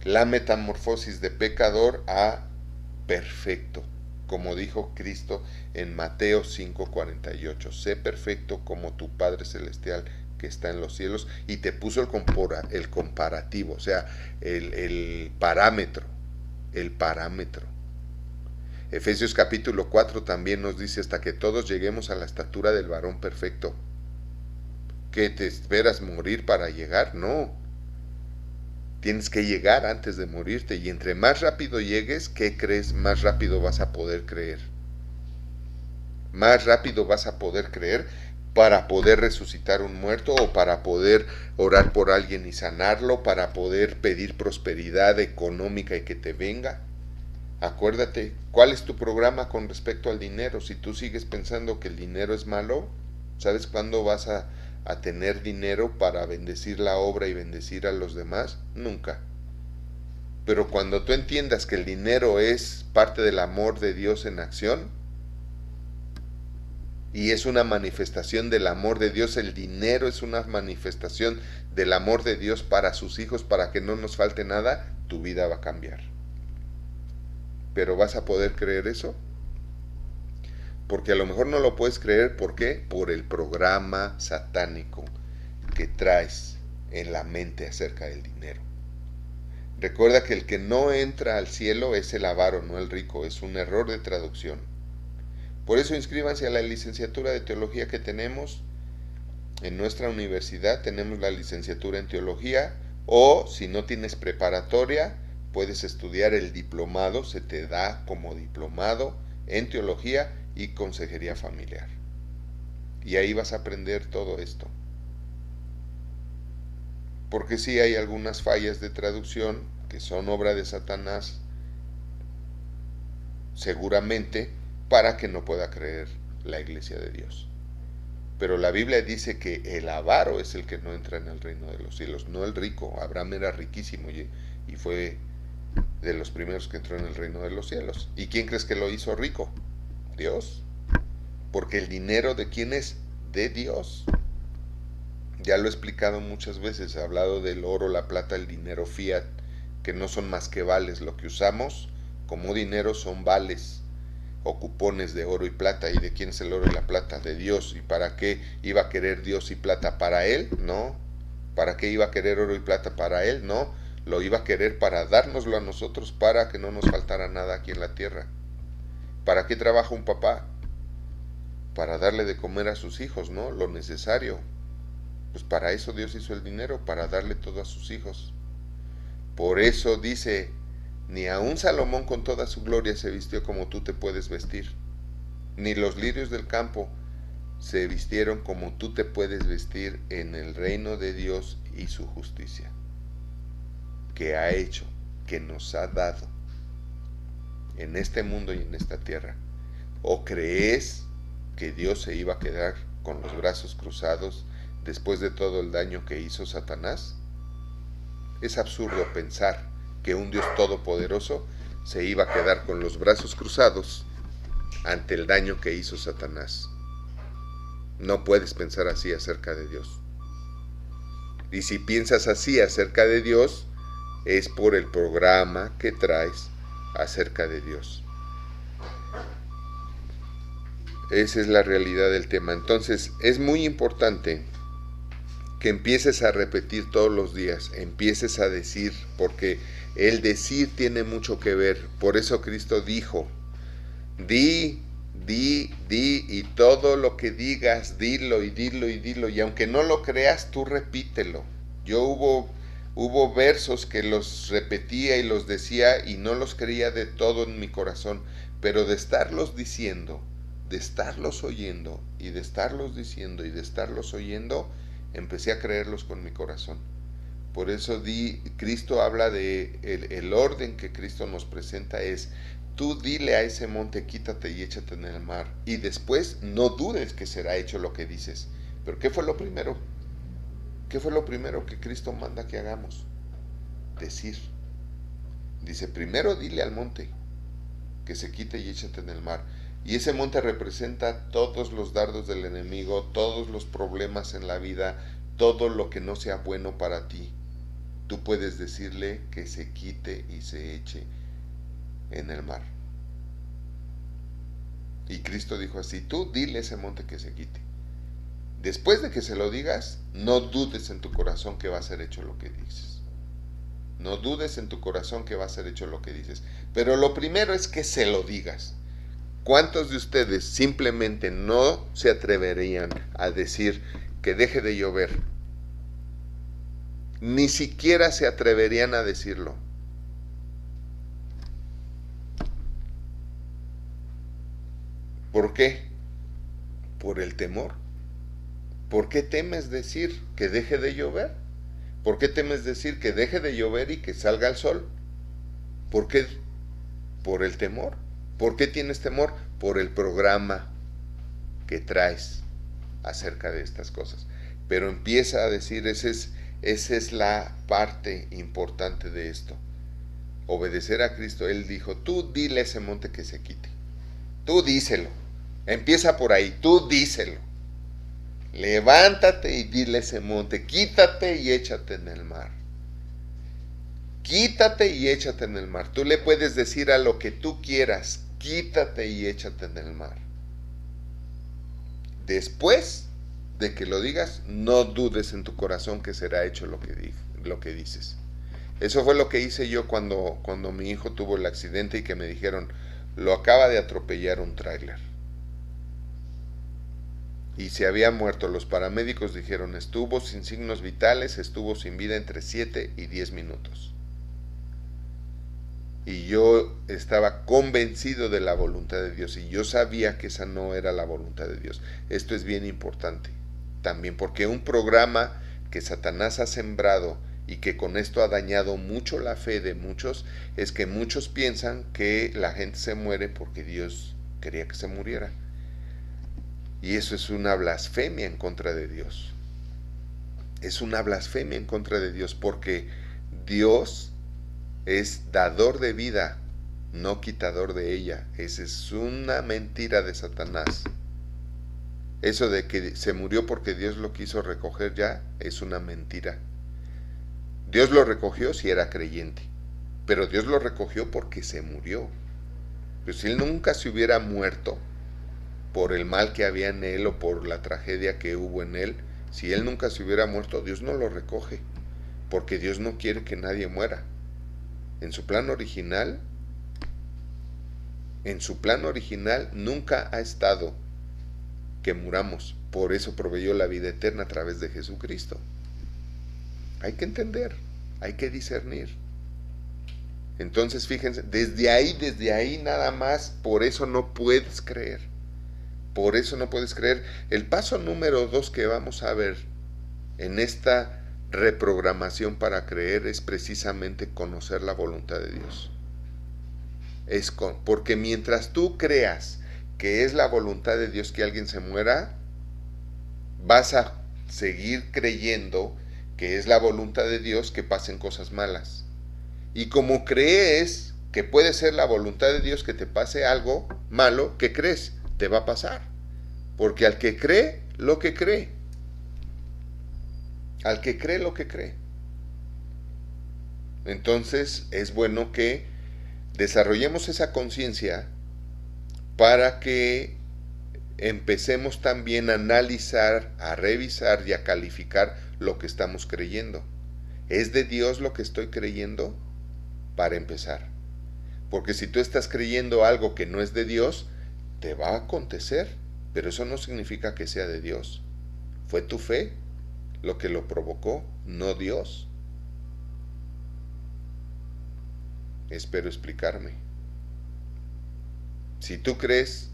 La metamorfosis de pecador a perfecto, como dijo Cristo en Mateo 5:48. Sé perfecto como tu Padre Celestial que está en los cielos, y te puso el comparativo, o sea, el parámetro. Efesios capítulo 4 también nos dice: hasta que todos lleguemos a la estatura del varón perfecto. ¿Qué te esperas morir para llegar? No. Tienes que llegar antes de morirte, y entre más rápido llegues, ¿qué crees? Más rápido vas a poder creer. Más rápido vas a poder creer para poder resucitar un muerto, o para poder orar por alguien y sanarlo, para poder pedir prosperidad económica y que te venga. Acuérdate, ¿cuál es tu programa con respecto al dinero? Si tú sigues pensando que el dinero es malo, ¿sabes cuándo vas a tener dinero para bendecir la obra y bendecir a los demás? Nunca. Pero cuando tú entiendas que el dinero es parte del amor de Dios en acción, y es una manifestación del amor de Dios, el dinero es una manifestación del amor de Dios para sus hijos, para que no nos falte nada, tu vida va a cambiar. ¿Pero vas a poder creer eso? Porque a lo mejor no lo puedes creer. ¿Por qué? Por el programa satánico que traes en la mente acerca del dinero. Recuerda que el que no entra al cielo es el avaro, no el rico. Es un error de traducción. Por eso inscríbanse a la licenciatura de teología que tenemos en nuestra universidad. Tenemos la licenciatura en teología, o si no tienes preparatoria, puedes estudiar el diplomado. Se te da como diplomado en teología y consejería familiar. Y ahí vas a aprender todo esto. Porque sí hay algunas fallas de traducción que son obra de Satanás, seguramente, para que no pueda creer la iglesia de Dios. Pero la Biblia dice que el avaro es el que no entra en el reino de los cielos, no el rico. Abraham era riquísimo y fue de los primeros que entró en el reino de los cielos. ¿Y quién crees que lo hizo rico? Dios. Porque el dinero, ¿de quién es? De Dios. Ya lo he explicado muchas veces. He hablado del oro, la plata, el dinero fiat, que no son más que vales. Lo que usamos como dinero son vales o cupones de oro y plata. ¿Y de quién es el oro y la plata? De Dios. ¿Y para qué iba a querer Dios y plata? ¿Para Él? No. ¿Para qué iba a querer oro y plata? ¿Para Él? No. Lo iba a querer para dárnoslo a nosotros, para que no nos faltara nada aquí en la tierra. ¿Para qué trabaja un papá? Para darle de comer a sus hijos, ¿no? Lo necesario. Pues para eso Dios hizo el dinero, para darle todo a sus hijos. Por eso dice: ni aun Salomón con toda su gloria se vistió como tú te puedes vestir, ni los lirios del campo se vistieron como tú te puedes vestir en el reino de Dios y su justicia, que ha hecho, que nos ha dado en este mundo y en esta tierra. ¿O crees que Dios se iba a quedar con los brazos cruzados después de todo el daño que hizo Satanás? Es absurdo pensar que un Dios todopoderoso se iba a quedar con los brazos cruzados ante el daño que hizo Satanás. No puedes pensar así acerca de Dios. Y si piensas así acerca de Dios, es por el programa que traes acerca de Dios. Esa es la realidad del tema. Entonces es muy importante que empieces a repetir todos los días, empieces a decir, porque el decir tiene mucho que ver. Por eso Cristo dijo, di, y todo lo que digas, dilo y dilo y dilo, y aunque no lo creas, tú repítelo. Yo hubo versos que los repetía y los decía y no los creía de todo en mi corazón, pero de estarlos diciendo, de estarlos oyendo y de estarlos diciendo y de estarlos oyendo, empecé a creerlos con mi corazón. Por eso Cristo habla de el orden que Cristo nos presenta es: tú dile a ese monte, quítate y échate en el mar, y después no dudes que será hecho lo que dices. Pero ¿qué fue lo primero? ¿Qué fue lo primero que Cristo manda que hagamos? Decir. Dice, primero dile al monte que se quite y échate en el mar. Y ese monte representa todos los dardos del enemigo, todos los problemas en la vida, todo lo que no sea bueno para ti. Tú puedes decirle que se quite y se eche en el mar. Y Cristo dijo así, tú dile a ese monte que se quite. Después de que se lo digas, no dudes en tu corazón que va a ser hecho lo que dices. No dudes en tu corazón que va a ser hecho lo que dices. Pero lo primero es que se lo digas. ¿Cuántos de ustedes simplemente no se atreverían a decir que deje de llover? Ni siquiera se atreverían a decirlo. ¿Por qué? Por el temor. ¿Por qué temes decir que deje de llover? ¿Por qué temes decir que deje de llover y que salga el sol? ¿Por qué? Por el temor. ¿Por qué tienes temor? Por el programa que traes acerca de estas cosas. Pero empieza a decir, esa es la parte importante de esto. Obedecer a Cristo. Él dijo, tú dile a ese monte que se quite. Tú díselo. Empieza por ahí, tú díselo. Levántate y dile a ese monte, quítate y échate en el mar. Quítate y échate en el mar. Tú le puedes decir a lo que tú quieras, quítate y échate en el mar. Después de que lo digas, no dudes en tu corazón que será hecho lo que dices. Eso fue lo que hice yo cuando mi hijo tuvo el accidente y que me dijeron, lo acaba de atropellar un tráiler. Y se había muerto. Los paramédicos dijeron, estuvo sin signos vitales, estuvo sin vida entre 7 y 10 minutos. Y yo estaba convencido de la voluntad de Dios y yo sabía que esa no era la voluntad de Dios. Esto es bien importante también, porque un programa que Satanás ha sembrado y que con esto ha dañado mucho la fe de muchos, es que muchos piensan que la gente se muere porque Dios quería que se muriera. Y eso es una blasfemia en contra de Dios. Es una blasfemia en contra de Dios, porque Dios es dador de vida, no quitador de ella. Esa es una mentira de Satanás. Eso de que se murió porque Dios lo quiso recoger ya, es una mentira. Dios lo recogió si era creyente, pero Dios lo recogió porque se murió. Pues si él nunca se hubiera muerto por el mal que había en él o por la tragedia que hubo en él, si él nunca se hubiera muerto, Dios no lo recoge, porque Dios no quiere que nadie muera. En su plan original nunca ha estado que muramos. Por eso proveyó la vida eterna a través de Jesucristo. Hay que entender, hay que discernir. Entonces fíjense, desde ahí nada más, por eso no puedes creer. Por eso no puedes creer. El paso número 2 que vamos a ver en esta reprogramación para creer es precisamente conocer la voluntad de Dios. Porque mientras tú creas que es la voluntad de Dios que alguien se muera, vas a seguir creyendo que es la voluntad de Dios que pasen cosas malas. Y como crees que puede ser la voluntad de Dios que te pase algo malo, ¿qué crees? Te va a pasar. Porque al que cree lo que cree. Al que cree lo que cree. Entonces es bueno que desarrollemos esa conciencia para que empecemos también a analizar, a revisar y a calificar lo que estamos creyendo. ¿Es de Dios lo que estoy creyendo? Para empezar. Porque si tú estás creyendo algo que no es de Dios, te va a acontecer, pero eso no significa que sea de Dios. Fue tu fe lo que lo provocó, no Dios. Espero explicarme. Si tú crees,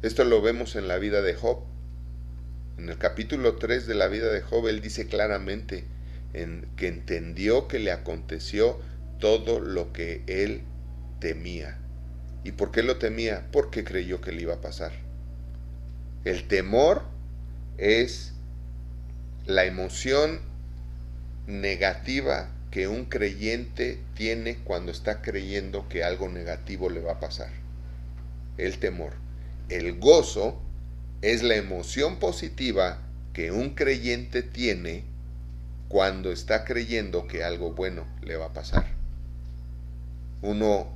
esto lo vemos en la vida de Job. En el capítulo 3 de la vida de Job, él dice claramente que entendió que le aconteció todo lo que él temía. ¿Y por qué lo temía? Porque creyó que le iba a pasar. El temor es la emoción negativa que un creyente tiene cuando está creyendo que algo negativo le va a pasar. El temor. El gozo es la emoción positiva que un creyente tiene cuando está creyendo que algo bueno le va a pasar. Uno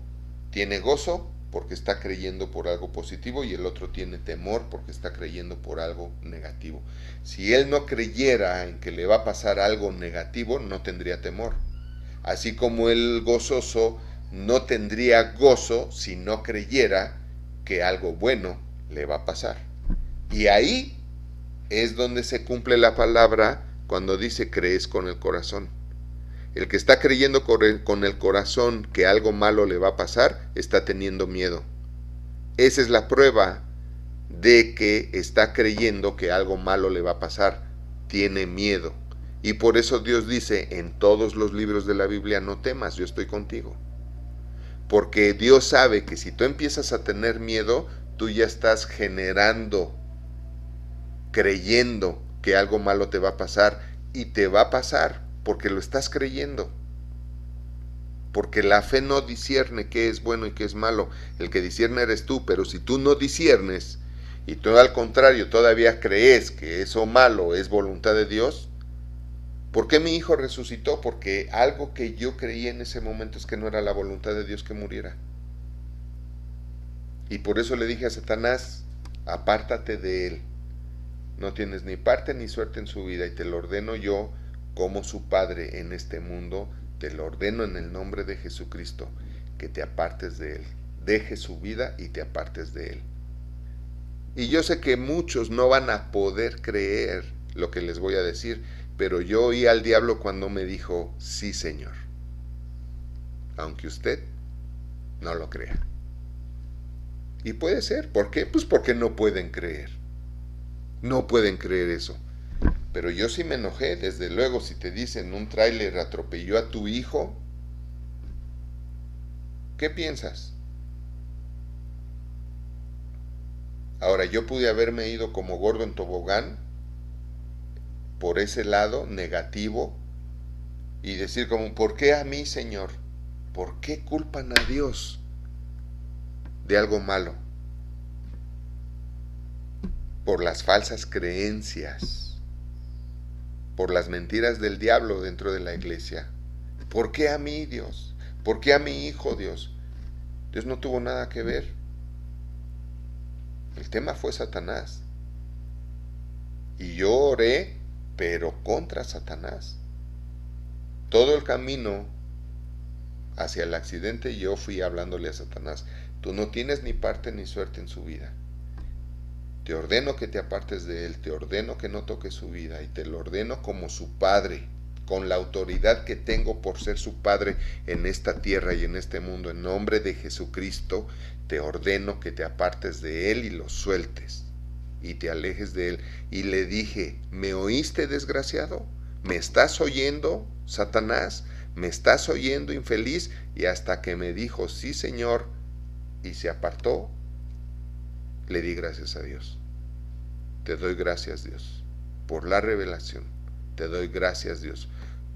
tiene gozo porque está creyendo por algo positivo y el otro tiene temor porque está creyendo por algo negativo. Si él no creyera en que le va a pasar algo negativo, no tendría temor. Así como el gozoso no tendría gozo si no creyera que algo bueno le va a pasar. Y ahí es donde se cumple la palabra cuando dice crees con el corazón. El que está creyendo con el corazón que algo malo le va a pasar, está teniendo miedo. Esa es la prueba de que está creyendo que algo malo le va a pasar. Tiene miedo. Y por eso Dios dice en todos los libros de la Biblia, no temas, yo estoy contigo. Porque Dios sabe que si tú empiezas a tener miedo, tú ya estás generando, creyendo que algo malo te va a pasar. Y te va a pasar porque lo estás creyendo. Porque la fe no discierne qué es bueno y qué es malo. El que discierne eres tú, pero si tú no disciernes y tú al contrario todavía crees que eso malo es voluntad de Dios, ¿por qué mi hijo resucitó? Porque algo que yo creí en ese momento es que no era la voluntad de Dios que muriera. Y por eso le dije a Satanás, apártate de él. No tienes ni parte ni suerte en su vida y te lo ordeno yo como su padre en este mundo, te lo ordeno en el nombre de Jesucristo, que te apartes de él. Deje su vida y te apartes de él. Y yo sé que muchos no van a poder creer lo que les voy a decir, pero yo oí al diablo cuando me dijo, sí, Señor, aunque usted no lo crea. Y puede ser, ¿por qué? Pues porque no pueden creer. No pueden creer eso. Pero yo sí me enojé, desde luego, si te dicen un tráiler atropelló a tu hijo, ¿qué piensas? Ahora, yo pude haberme ido como gordo en tobogán por ese lado negativo y decir como, ¿por qué a mí, Señor? ¿Por qué culpan a Dios de algo malo? Por las falsas creencias, por las mentiras del diablo dentro de la iglesia. ¿Por qué a mí, Dios? ¿Por qué a mi hijo, Dios? Dios no tuvo nada que ver. El tema fue Satanás. Y yo oré, pero contra Satanás. Todo el camino hacia el accidente yo fui hablándole a Satanás. Tú no tienes ni parte ni suerte en su vida. Te ordeno que te apartes de él, te ordeno que no toques su vida y te lo ordeno como su padre, con la autoridad que tengo por ser su padre en esta tierra y en este mundo. En nombre de Jesucristo te ordeno que te apartes de él y lo sueltes y te alejes de él. Y le dije, ¿me oíste, desgraciado? ¿Me estás oyendo, Satanás? ¿Me estás oyendo, infeliz? Y hasta que me dijo, sí, Señor, y se apartó, le di gracias a Dios. Te doy gracias, Dios, por la revelación. Te doy gracias, Dios,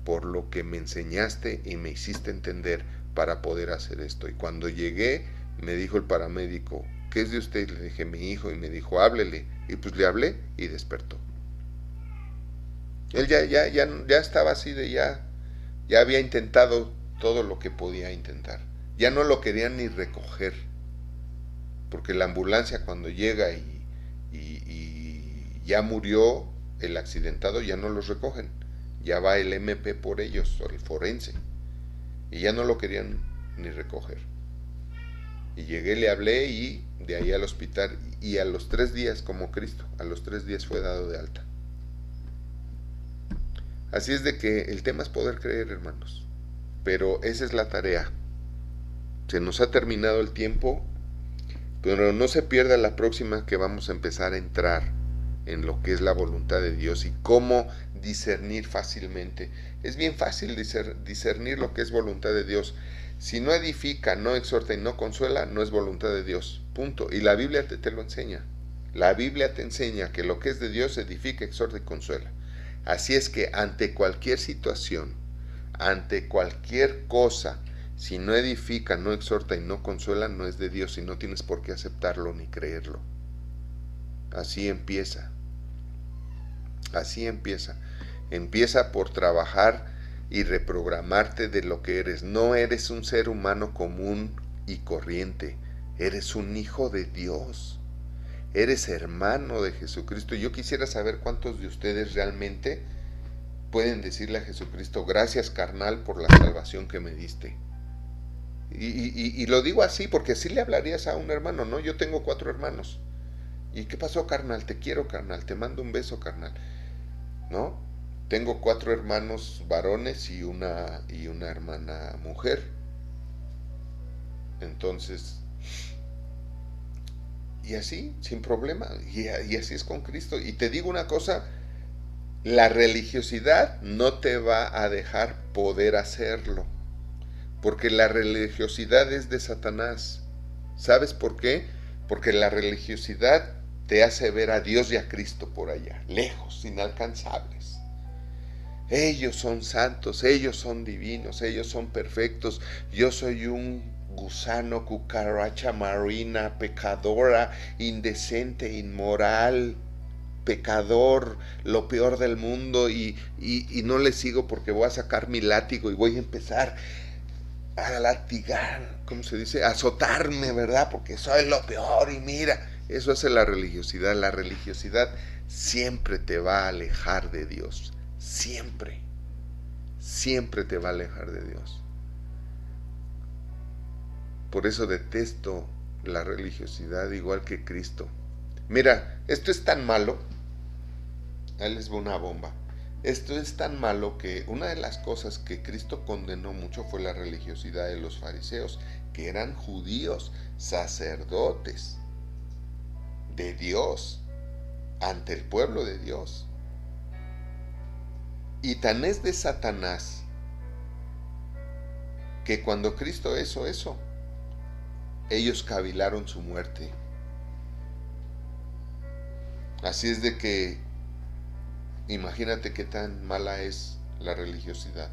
por lo que me enseñaste y me hiciste entender para poder hacer esto. Y cuando llegué, me dijo el paramédico, ¿qué es de usted? Le dije, mi hijo, y me dijo, háblele. Y pues le hablé y despertó. Él ya estaba así de ya había intentado todo lo que podía intentar. Ya no lo querían ni recoger, porque la ambulancia cuando llega y ya murió el accidentado, ya no los recogen, ya va el MP por ellos, o el forense, y ya no lo querían ni recoger. Y llegué, le hablé y de ahí al hospital, y a los 3 días, como Cristo, a los 3 días fue dado de alta. Así es de que el tema es poder creer, hermanos, pero esa es la tarea. Se nos ha terminado el tiempo, pero no se pierda la próxima, que vamos a empezar a entrar en lo que es la voluntad de Dios y cómo discernir fácilmente. Es bien fácil discernir lo que es voluntad de Dios. Si no edifica, no exhorta y no consuela, no es voluntad de Dios. Punto. Y la Biblia te lo enseña. La Biblia te enseña que lo que es de Dios edifica, exhorta y consuela. Así es que ante cualquier situación, ante cualquier cosa, si no edifica, no exhorta y no consuela, no es de Dios y no tienes por qué aceptarlo ni creerlo. Así empieza. Así empieza. Empieza por trabajar y reprogramarte de lo que eres. No eres un ser humano común y corriente. Eres un hijo de Dios. Eres hermano de Jesucristo. Yo quisiera saber cuántos de ustedes realmente pueden decirle a Jesucristo: gracias, carnal, por la salvación que me diste. Y lo digo así porque así le hablarías a un hermano, ¿no? Yo tengo 4 hermanos. ¿Y qué pasó, carnal? Te quiero, carnal. Te mando un beso, carnal. ¿No? Tengo 4 hermanos varones y una hermana mujer. Entonces, y así, sin problema. Y así es con Cristo. Y te digo una cosa, la religiosidad no te va a dejar poder hacerlo. Porque la religiosidad es de Satanás. ¿Sabes por qué? Porque la religiosidad te hace ver a Dios y a Cristo por allá, lejos, inalcanzables. Ellos son santos, ellos son divinos, ellos son perfectos. Yo soy un gusano, cucaracha marina, pecadora, indecente, inmoral, pecador, lo peor del mundo, y no le sigo porque voy a sacar mi látigo y voy a empezar a latigar, ¿cómo se dice? A azotarme, ¿verdad? Porque soy lo peor y mira, eso hace la religiosidad. La religiosidad siempre te va a alejar de Dios. Siempre. Siempre te va a alejar de Dios. Por eso detesto la religiosidad igual que Cristo. Mira, esto es tan malo. Ahí les va una bomba. Esto es tan malo que una de las cosas que Cristo condenó mucho fue la religiosidad de los fariseos, que eran judíos, sacerdotes de Dios, ante el pueblo de Dios. Y tan es de Satanás que cuando Cristo hizo eso, ellos cavilaron su muerte. Así es de que imagínate qué tan mala es la religiosidad.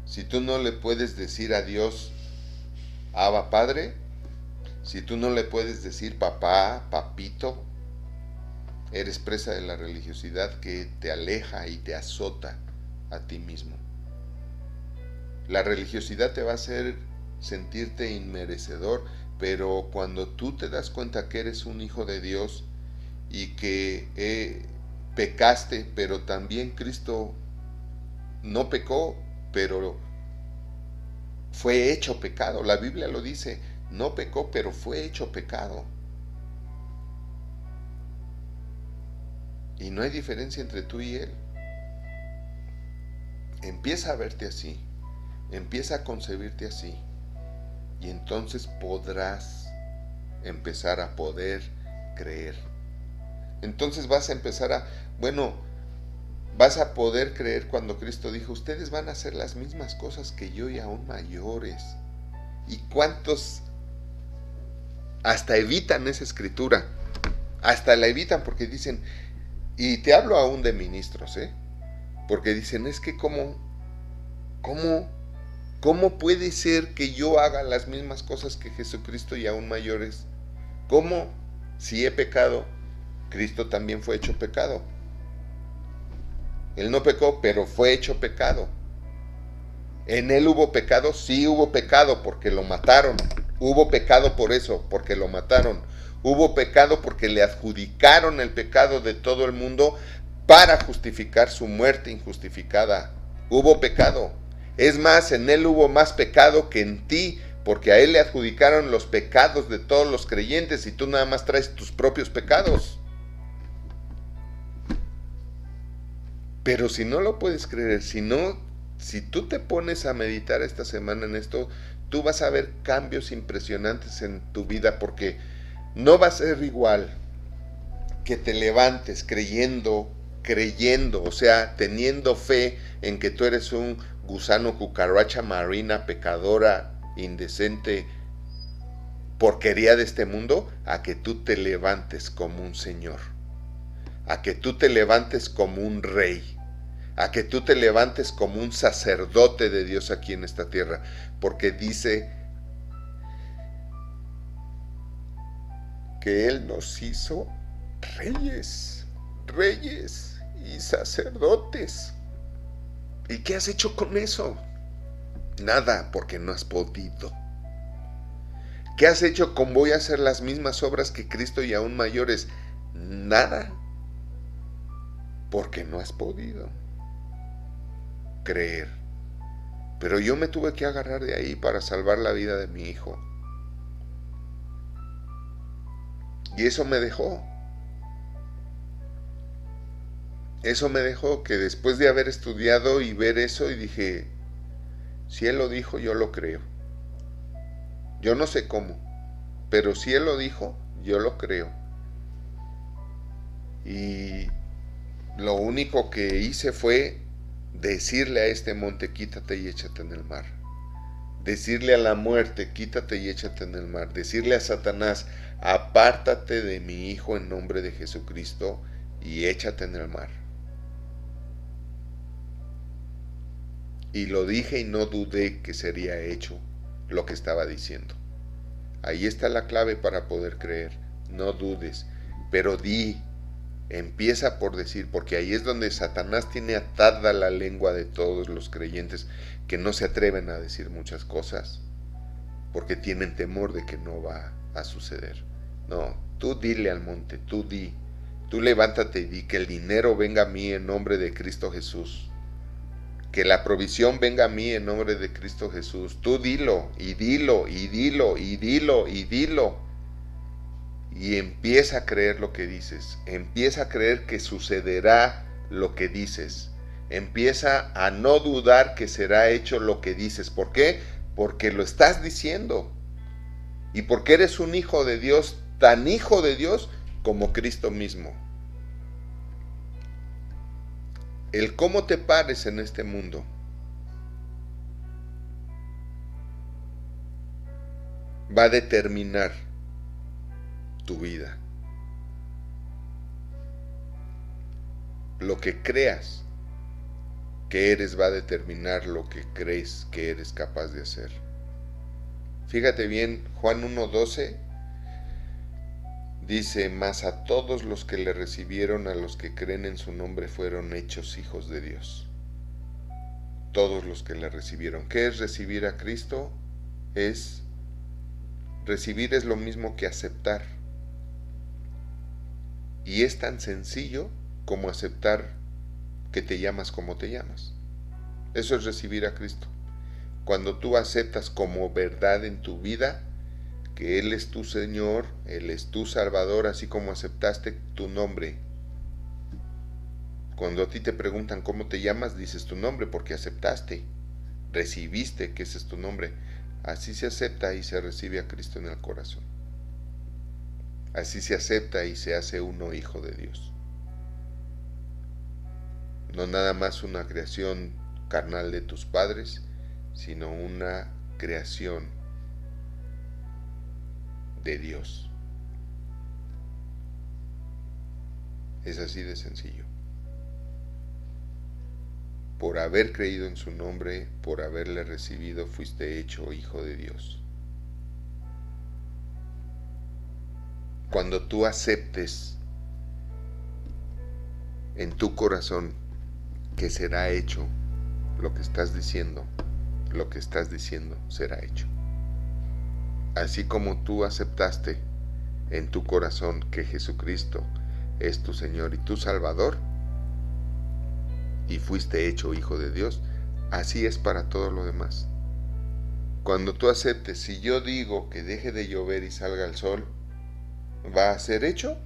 Si tú no le puedes decir a Dios, Abba Padre, si tú no le puedes decir papá, papito, eres presa de la religiosidad que te aleja y te azota a ti mismo. La religiosidad te va a hacer sentirte inmerecedor, pero cuando tú te das cuenta que eres un hijo de Dios y que pecaste, pero también Cristo no pecó, pero fue hecho pecado. La Biblia lo dice, no pecó, pero fue hecho pecado. Y no hay diferencia entre tú y Él. Empieza a verte así, empieza a concebirte así, y entonces podrás empezar a poder creer. Entonces vas a empezar vas a poder creer cuando Cristo dijo, ustedes van a hacer las mismas cosas que yo y aún mayores. ¿Y cuántos hasta evitan esa escritura? Hasta la evitan porque dicen, y te hablo aún de ministros, porque dicen, es que ¿cómo puede ser que yo haga las mismas cosas que Jesucristo y aún mayores? ¿Cómo? Si he pecado, Cristo también fue hecho pecado. Él no pecó, pero fue hecho pecado. ¿En él hubo pecado? Sí hubo pecado porque lo mataron. Hubo pecado por eso, porque lo mataron. Hubo pecado porque le adjudicaron el pecado de todo el mundo para justificar su muerte injustificada. Hubo pecado. Es más, en él hubo más pecado que en ti, porque a él le adjudicaron los pecados de todos los creyentes y tú nada más traes tus propios pecados. Pero si no lo puedes creer, si tú te pones a meditar esta semana en esto, tú vas a ver cambios impresionantes en tu vida, porque no va a ser igual que te levantes creyendo, o sea, teniendo fe en que tú eres un gusano, cucaracha marina, pecadora, indecente, porquería de este mundo, a que tú te levantes como un señor, a que tú te levantes como un rey, a que tú te levantes como un sacerdote de Dios aquí en esta tierra, porque dice que Él nos hizo reyes y sacerdotes. ¿Y qué has hecho con eso? Nada, porque no has podido. ¿Qué has hecho con voy a hacer las mismas obras que Cristo y aún mayores? Nada, porque no has podido creer. Pero yo me tuve que agarrar de ahí para salvar la vida de mi hijo. Y eso me dejó que después de haber estudiado y ver eso, y dije, si Él lo dijo, yo lo creo. Yo no sé cómo, pero si Él lo dijo, yo lo creo. Y lo único que hice fue decirle a este monte, quítate y échate en el mar. Decirle a la muerte, quítate y échate en el mar. Decirle a Satanás, apártate de mi hijo en nombre de Jesucristo y échate en el mar. Y lo dije y no dudé que sería hecho lo que estaba diciendo. Ahí está la clave para poder creer. No dudes, pero empieza por decir, porque ahí es donde Satanás tiene atada la lengua de todos los creyentes que no se atreven a decir muchas cosas, porque tienen temor de que no va a suceder. No, tú dile al monte, tú levántate y di que el dinero venga a mí en nombre de Cristo Jesús. Que la provisión venga a mí en nombre de Cristo Jesús. Tú dilo, y dilo, y dilo, y dilo, y dilo. Y empieza a creer lo que dices. Empieza a creer que sucederá lo que dices. Empieza a no dudar que será hecho lo que dices. ¿Por qué? Porque lo estás diciendo. Y porque eres un hijo de Dios, tan hijo de Dios como Cristo mismo. El cómo te pares en este mundo va a determinar tu vida. Lo que creas que eres va a determinar lo que crees que eres capaz de hacer. Fíjate bien, Juan 1:12 dice, mas a todos los que le recibieron, a los que creen en su nombre, fueron hechos hijos de Dios. Todos los que le recibieron. ¿Qué es recibir a Cristo? Recibir es lo mismo que aceptar. Y es tan sencillo como aceptar que te llamas como te llamas. Eso es recibir a Cristo. Cuando tú aceptas como verdad en tu vida que Él es tu Señor, Él es tu Salvador, así como aceptaste tu nombre. Cuando a ti te preguntan cómo te llamas, dices tu nombre porque aceptaste, recibiste que ese es tu nombre. Así se acepta y se recibe a Cristo en el corazón. Así se acepta y se hace uno hijo de Dios. No nada más una creación carnal de tus padres, sino una creación de Dios. Es así de sencillo. Por haber creído en su nombre, por haberle recibido, fuiste hecho hijo de Dios. Cuando tú aceptes en tu corazón que será hecho lo que estás diciendo, lo que estás diciendo será hecho. Así como tú aceptaste en tu corazón que Jesucristo es tu Señor y tu Salvador, y fuiste hecho hijo de Dios, así es para todo lo demás. Cuando tú aceptes, si yo digo que deje de llover y salga el sol, ¿va a ser hecho?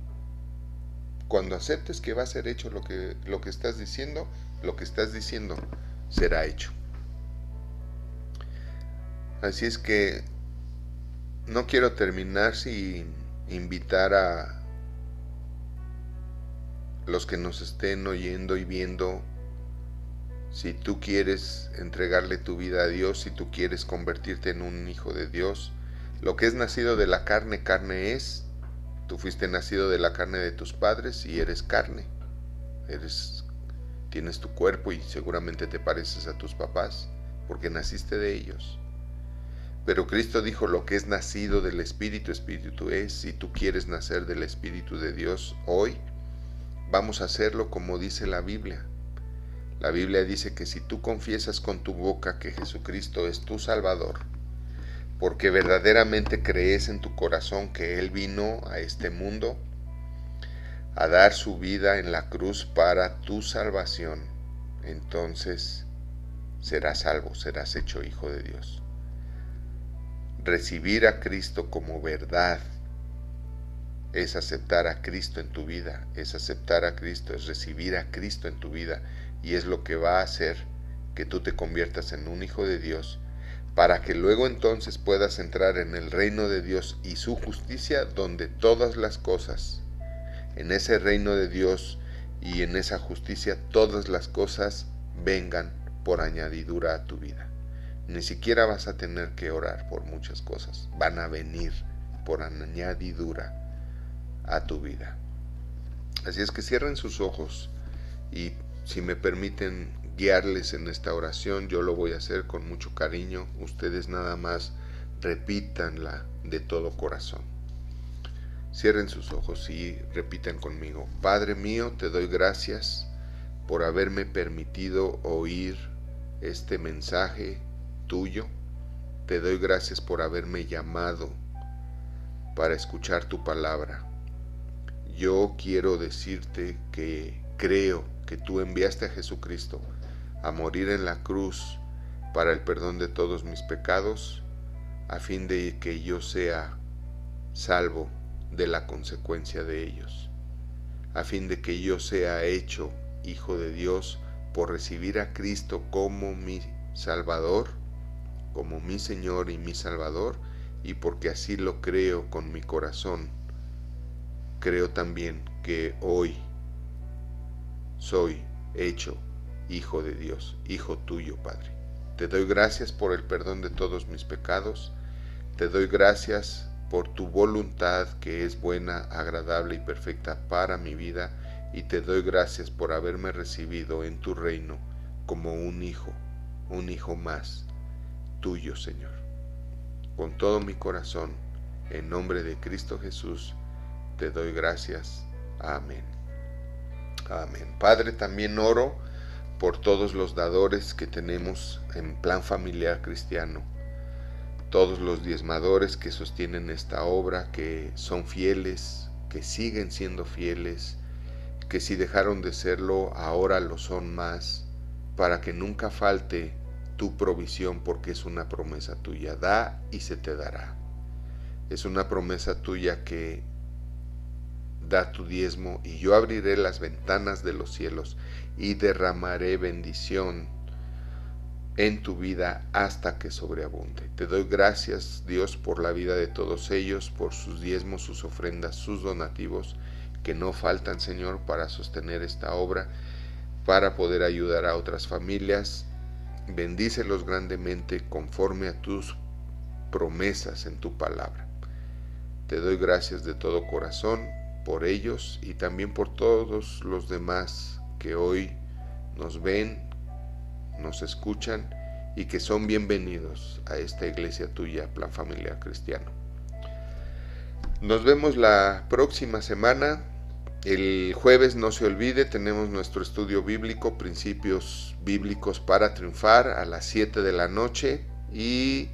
Cuando aceptes que va a ser hecho lo que estás diciendo, lo que estás diciendo será hecho. Así es que no quiero terminar sin invitar a los que nos estén oyendo y viendo. Si tú quieres entregarle tu vida a Dios, si tú quieres convertirte en un hijo de Dios, lo que es nacido de la carne, carne es. Tú fuiste nacido de la carne de tus padres y eres carne. Tienes tu cuerpo y seguramente te pareces a tus papás, porque naciste de ellos. Pero Cristo dijo, lo que es nacido del Espíritu, Espíritu es. Si tú quieres nacer del Espíritu de Dios hoy, vamos a hacerlo como dice la Biblia. La Biblia dice que si tú confiesas con tu boca que Jesucristo es tu Salvador, porque verdaderamente crees en tu corazón que Él vino a este mundo a dar su vida en la cruz para tu salvación, entonces serás salvo, serás hecho hijo de Dios. Recibir a Cristo como verdad es aceptar a Cristo en tu vida, es aceptar a Cristo, es recibir a Cristo en tu vida, y es lo que va a hacer que tú te conviertas en un hijo de Dios, para que luego entonces puedas entrar en el reino de Dios y su justicia, donde todas las cosas, en ese reino de Dios y en esa justicia, todas las cosas vengan por añadidura a tu vida. Ni siquiera vas a tener que orar por muchas cosas, van a venir por añadidura a tu vida. Así es que cierren sus ojos y si me permiten guiarles en esta oración, yo lo voy a hacer con mucho cariño. Ustedes nada más repítanla de todo corazón. Cierren sus ojos y repitan conmigo. Padre mío, te doy gracias por haberme permitido oír este mensaje tuyo. Te doy gracias por haberme llamado para escuchar tu palabra. Yo quiero decirte que creo que tú enviaste a Jesucristo a morir en la cruz para el perdón de todos mis pecados, a fin de que yo sea salvo de la consecuencia de ellos, a fin de que yo sea hecho hijo de Dios por recibir a Cristo como mi Salvador, como mi Señor y mi Salvador, y porque así lo creo con mi corazón. Creo también que hoy soy hecho hijo de Dios, hijo tuyo, Padre. Te doy gracias por el perdón de todos mis pecados. Te doy gracias por tu voluntad que es buena, agradable y perfecta para mi vida. Y te doy gracias por haberme recibido en tu reino como un hijo más tuyo, Señor. Con todo mi corazón, en nombre de Cristo Jesús, te doy gracias. Amén. Amén. Padre, también oro por todos los dadores que tenemos en Plan Familiar Cristiano, todos los diezmadores que sostienen esta obra, que son fieles, que siguen siendo fieles, que si dejaron de serlo, ahora lo son más, para que nunca falte tu provisión, porque es una promesa tuya. Da y se te dará. Es una promesa tuya que da tu diezmo y yo abriré las ventanas de los cielos y derramaré bendición en tu vida hasta que sobreabunde. Te doy gracias, Dios, por la vida de todos ellos, por sus diezmos, sus ofrendas, sus donativos, que no faltan, Señor, para sostener esta obra, para poder ayudar a otras familias. Bendícelos grandemente conforme a tus promesas en tu palabra. Te doy gracias de todo corazón por ellos y también por todos los demás que hoy nos ven, nos escuchan y que son bienvenidos a esta iglesia tuya, Plan Familiar Cristiano. Nos vemos la próxima semana El jueves, no se olvide, tenemos nuestro estudio bíblico, Principios Bíblicos para Triunfar, a las 7 de la noche. Y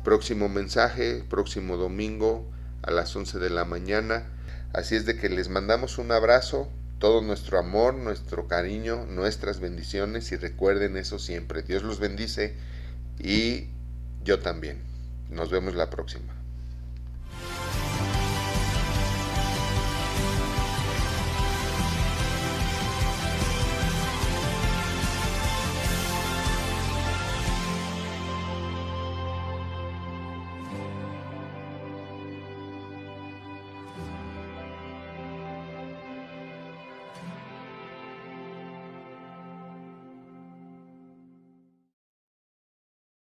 próximo mensaje, próximo domingo a las 11 de la mañana. Así es de que les mandamos un abrazo, todo nuestro amor, nuestro cariño, nuestras bendiciones, y recuerden eso siempre. Dios los bendice y yo también. Nos vemos la próxima.